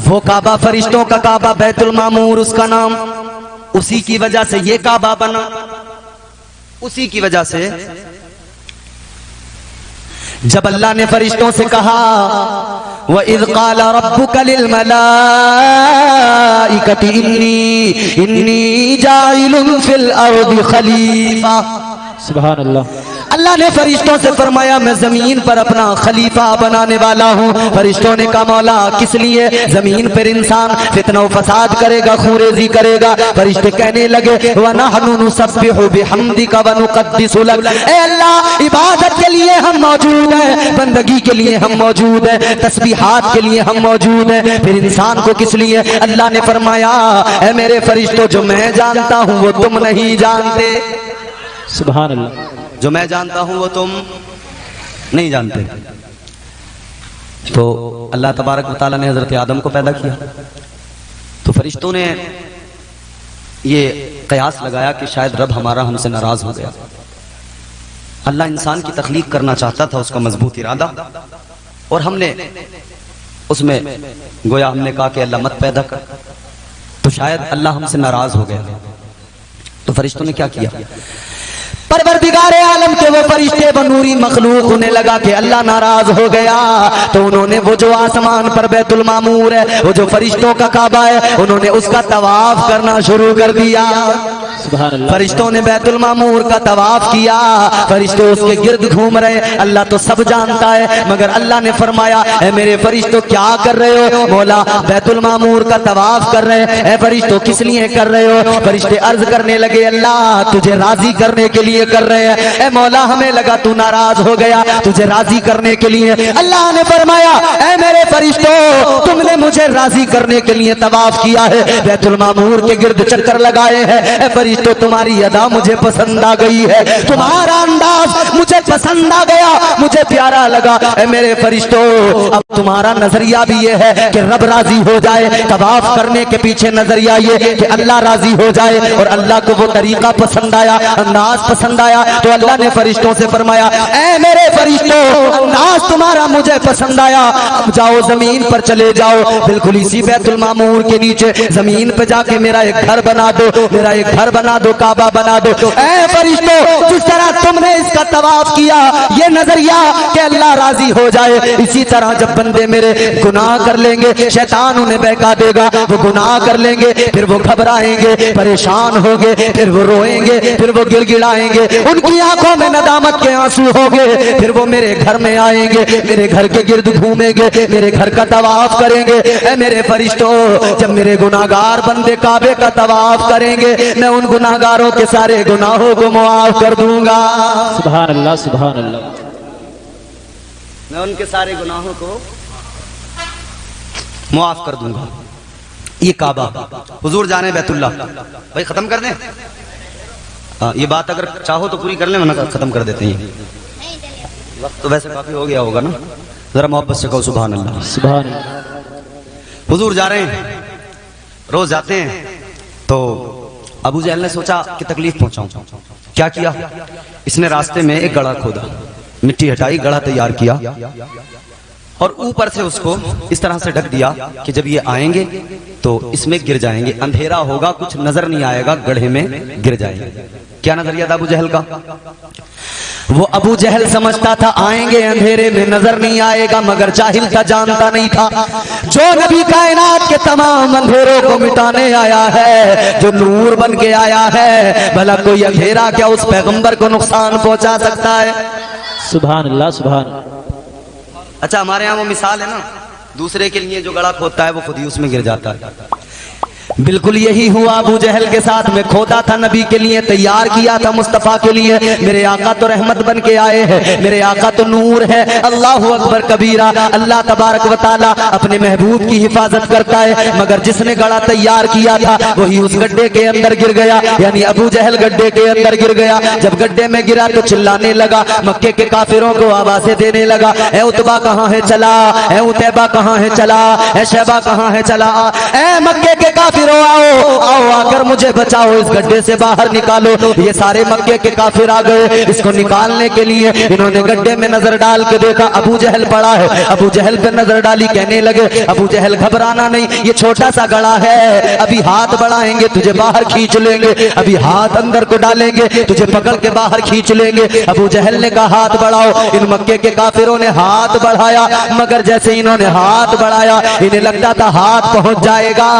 Speaker 3: वो काबा फरिश्तों का काबा, बैतुल मामूर उसका नाम, उसी की वजह से ये काबा बना, उसी की वजह से। जब अल्लाह ने फरिश्तों से कहा, व इज़ क़ाल रब्बुका लिल मलाइकति इन्नी जाइलुन फिल अर्दि खलीफा।
Speaker 2: सुभान अल्लाह।
Speaker 3: अल्लाह ने फरिश्तों से फरमाया मैं जमीन पर अपना खलीफा बनाने वाला हूँ। फरिश्तों ने कहा मौला किस लिए? जमीन पर इंसान फितना व फसाद करेगा, खूरेजी करेगा। फरिश्ते कहने लगे व नहनु नुसब्बिहु बिहम्दिका व नुक़द्दिसु लक। ए अल्लाह, इबादत के लिए हम मौजूद हैं, बंदगी के लिए हम मौजूद हैं, तस्बीहात के लिए हम मौजूद हैं, फिर इंसान को किस लिए? अल्लाह ने फरमाया ए मेरे फरिश्तों, जो मैं जानता हूँ वो तुम नहीं जानते।
Speaker 2: सुभान अल्लाह।
Speaker 1: जो मैं जानता हूं वो तुम नहीं जानते। तो अल्लाह तबारक व तआला ने हजरत आदम को पैदा किया, तो फरिश्तों ने ये कयास लगाया कि शायद रब हमारा हमसे नाराज हो गया। अल्लाह इंसान की तख्लीक करना चाहता था, उसका मजबूत इरादा, और हमने उसमें गोया हमने कहा कि अल्लाह मत पैदा कर, तो शायद अल्लाह हमसे नाराज हो गया। तो फरिश्तों ने क्या किया? परवरदिगारे आलम के वो फरिश्ते बनूरी मखलूक होने लगा कि अल्लाह नाराज हो गया, तो उन्होंने वो जो आसमान पर बैतुल मामूर है, वो जो फरिश्तों का काबा है, उन्होंने उसका तवाफ करना शुरू कर दिया। फरिश्तों ने बैतुल मामूर का तवाफ किया, फरिश्ते उसके गिर्द घूम रहे। अल्लाह तो सब जानता है, मगर अल्लाह ने फरमाया ए मेरे फरिश्तों क्या कर रहे हो? मौला बैतुल मामूर का तवाफ कर रहे हैं। ए फरिश्तों किस लिए कर रहे हो? फरिश्ते अर्ज करने लगे अल्लाह तुझे राजी करने के लिए कर रहे हैं। ए मौला हमें लगा तू नाराज हो गया, तुझे राजी करने के लिए। अल्लाह ने फरमाया ए मेरे फरिश्तों, तुमने मुझे राजी करने के लिए तवाफ किया है, बैतुल मामूर के गिर्द चक्कर लगाए हैं। फरिश्तों तुम्हारी अदा मुझे पसंद आ गई है, तुम्हारा अंदाज मुझे पसंद आ गया, मुझे प्यारा लगा। ए मेरे फरिश्तों, अब तुम्हारा नजरिया भी ये है कि रब राजी हो जाए। तवाफ करने के पीछे नजरिया ये कि अल्लाह राजी हो जाए, और अल्लाह को वो तरीका पसंद आया, अंदाज पसंद आया। तो अल्लाह ने फरिश्तों से फरमाया ए मेरे फरिश्तों, अंदाज तुम्हारा मुझे पसंद आया, अब जाओ जमीन पर चले जाओ, बिल्कुल इसी बैतुल मामूर के नीचे जमीन पे जाके मेरा एक घर बना दो, मेरा एक घर बना दो, काबा बना दो। ऐ फरिश्तों, जिस तरह तुमने इसका तवाफ किया, ये नजरिया कि अल्लाह राजी हो जाए, इसी तरह जब बंदे मेरे गुनाह कर लेंगे, शैतान उन्हें बहका देगा, वो गुनाह कर लेंगे, फिर वो घबराएंगे, परेशान होंगे, फिर वो रोएंगे, फिर वो गिड़गिड़ाएंगे, उनकी आंखों में नदामत के आंसू होंगे, फिर वो मेरे घर में आएंगे, मेरे घर के गिर्द घूमेंगे, मेरे घर का तवाफ करेंगे। ऐ मेरे फरिश्तों, जब मेरे गुनाहगार बंदे काबे का तवाफ करेंगे, मैं उन गुनाहगारों के सारे गुनाहों को मुआफ कर दूंगा।
Speaker 2: सुभान अल्लाह, सुभान अल्लाह।
Speaker 1: मैं उनके सारे गुनाहों को मुआफ कर दूंगा। ये काबा, हुजूर जाने बैतुल्लाह। भाई खत्म कर दें? ये बात अगर चाहो तो पूरी कर लें, वरना खत्म कर देते हैं। वक्त तो वैसे काफी हो गया होगा ना, जरा मोहब्बत से कहो सुभान अल्लाह।
Speaker 2: सुभान अल्लाह।
Speaker 1: हुजूर जा रहे हैं, रोज जाते हैं, तो अबू जहल ने सोचा कि तकलीफ पहुंचाऊं। क्या किया? इसने रास्ते में एक गड़ा खोदा, मिट्टी हटाई, गड़ा तैयार किया, और ऊपर से उसको इस तरह से ढक दिया कि जब ये आएंगे तो इसमें गिर जाएंगे, अंधेरा होगा, कुछ नजर नहीं आएगा, गड्ढे में गिर जाएंगे। क्या नजरिया था अबू जहल का? वो अबू जहल समझता था आएंगे अंधेरे में, नजर नहीं आएगा, मगर जाहिल था, जानता नहीं था जो नबी कायनात के तमाम अंधेरों को मिटाने आया है, जो नूर बन के आया है, भला कोई अंधेरा क्या उस पैगंबर को नुकसान पहुंचा सकता है?
Speaker 2: सुभान अल्लाह, सुभान।
Speaker 1: अच्छा, हमारे यहाँ वो मिसाल है ना, दूसरे के लिए जो गड़ा खोदता है वो खुद ही उसमें गिर जाता है।
Speaker 3: बिल्कुल यही हुआ अबू जहल के साथ में। खोदा था नबी के लिए, तैयार किया था मुस्तफा के लिए। मेरे आका तो रहमत बन के आए हैं, मेरे आका तो नूर है। अल्लाह अकबर कबीरा। अल्लाह तबारक व तआला अपने महबूब की हिफाजत करता है, मगर जिसने गड़ा तैयार किया था वही उस गड्ढे के अंदर गिर गया, यानी अबू जहल गड्ढे के अंदर गिर गया। जब गड्ढे में गिरा तो चिल्लाने लगा, मक्के के काफिरों को आवाजें देने लगा, ए उतबा कहाँ है चला, ए उतैबा कहाँ है चला, ए शैबा कहाँ है चला, ए मक्के के काफिर आओ आओ आकर मुझे बचाओ, इस गड्ढे से बाहर निकालो। ये सारे मक्के के काफिर आ गए इसको निकालने के लिए। इन्होंने गड्ढे में नजर डाल के देखा अबू जहल पड़ा है, अबू जहल पे नजर डाली, कहने लगे अबू जहल घबराना नहीं, ये छोटा सा गड़ा है, अभी हाथ बढ़ाएंगे तुझे बाहर खींच लेंगे, अभी हाथ अंदर को डालेंगे तुझे पकड़ के बाहर खींच लेंगे। अबू जहल ने कहा हाथ बढ़ाओ। इन मक्के के काफिरों ने हाथ बढ़ाया, मगर जैसे इन्होंने हाथ बढ़ाया इन्हें लगता था हाथ पहुंच जाएगा,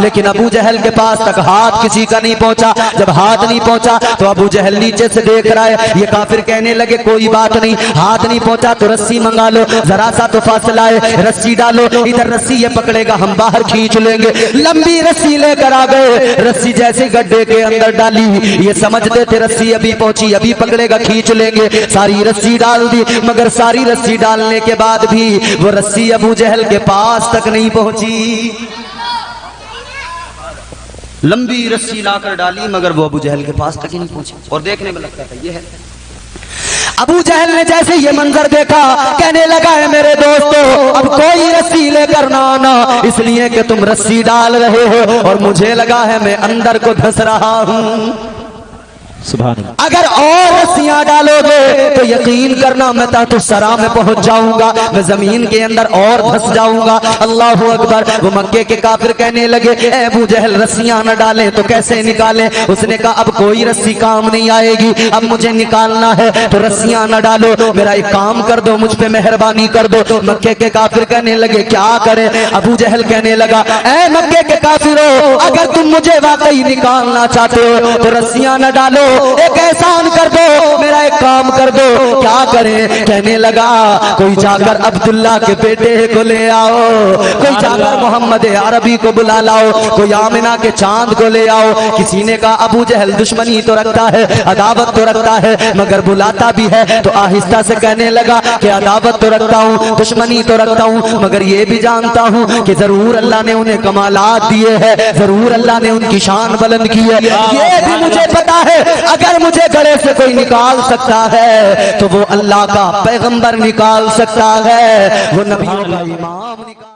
Speaker 3: लेकिन अबू जहल के पास तक हाथ किसी का नहीं पहुंचा। जब हाथ नहीं पहुंचा तो अबू जहल नीचे से देख रहा है। ये काफिर कहने लगे कोई बात नहीं, हाथ नहीं पहुंचा तो रस्सी मंगा लो, जरा सा तो फासला है, रस्सी डालो, इधर रस्सी ये पकड़ेगा हम बाहर खींच लेंगे। लंबी रस्सी लेकर आ गए, रस्सी जैसे गड्ढे के अंदर डाली, ये समझते थे रस्सी अभी पहुंची, अभी पकड़ेगा खींच लेंगे। सारी रस्सी डाल दी, मगर सारी रस्सी डालने के बाद भी वो रस्सी अबू जहल के पास तक नहीं पहुंची।
Speaker 1: लंबी रस्सी लाकर डाली मगर वो अबू जहल के पास तक ही नहीं पहुंची। और देखने में लगता था ये है।
Speaker 3: अबू जहल ने जैसे ये मंजर देखा कहने लगा है मेरे दोस्तों अब कोई रस्सी लेकर ना आना, इसलिए कि तुम रस्सी डाल रहे हो और मुझे लगा है मैं अंदर को धंस रहा हूं।
Speaker 2: सुभान अल्लाह।
Speaker 3: अगर और रस्सियां डालोगे तो यकीन करना मैं तो सरा में पहुंच जाऊंगा, मैं जमीन के अंदर और धंस जाऊंगा। अल्लाह अकबर। वो मक्के के काफिर कहने लगे ए अबू जहल रस्सियां न डालें तो कैसे निकालें? उसने कहा अब कोई रस्सी काम नहीं आएगी, अब मुझे निकालना है तो रस्सियां न डालो, मेरा एक काम कर दो, मुझ पे मेहरबानी कर दो। मक्के के काफिर कहने लगे क्या करें? अबू जहल कहने लगा ए मक्के के काफिरों अगर तुम मुझे वाकई निकालना चाहते हो तो रस्सियां न डालो, एक एहसान कर दो, मेरा एक काम कर दो। क्या करें? कहने लगा कोई जाकर अब्दुल्ला के बेटे को ले आओ, कोई जाकर मोहम्मद अरबी को बुला लाओ, कोई आमिना के चांद को ले आओ। किसी ने कहा अबू जहल दुश्मनी तो रखता है, अदावत तो रखता है, मगर बुलाता भी है तो आहिस्ता से कहने लगा कि अदावत तो रखता हूँ, दुश्मनी तो रखता हूँ, मगर ये भी जानता हूँ कि जरूर अल्लाह ने उन्हें कमालात दिए हैं, जरूर अल्लाह ने उनकी शान बुलंद की है, ये भी मुझे पता है। अगर मुझे गले से कोई निकाल सकता है तो वो अल्लाह का पैगंबर निकाल सकता है, वो नबियों का इमाम निकाल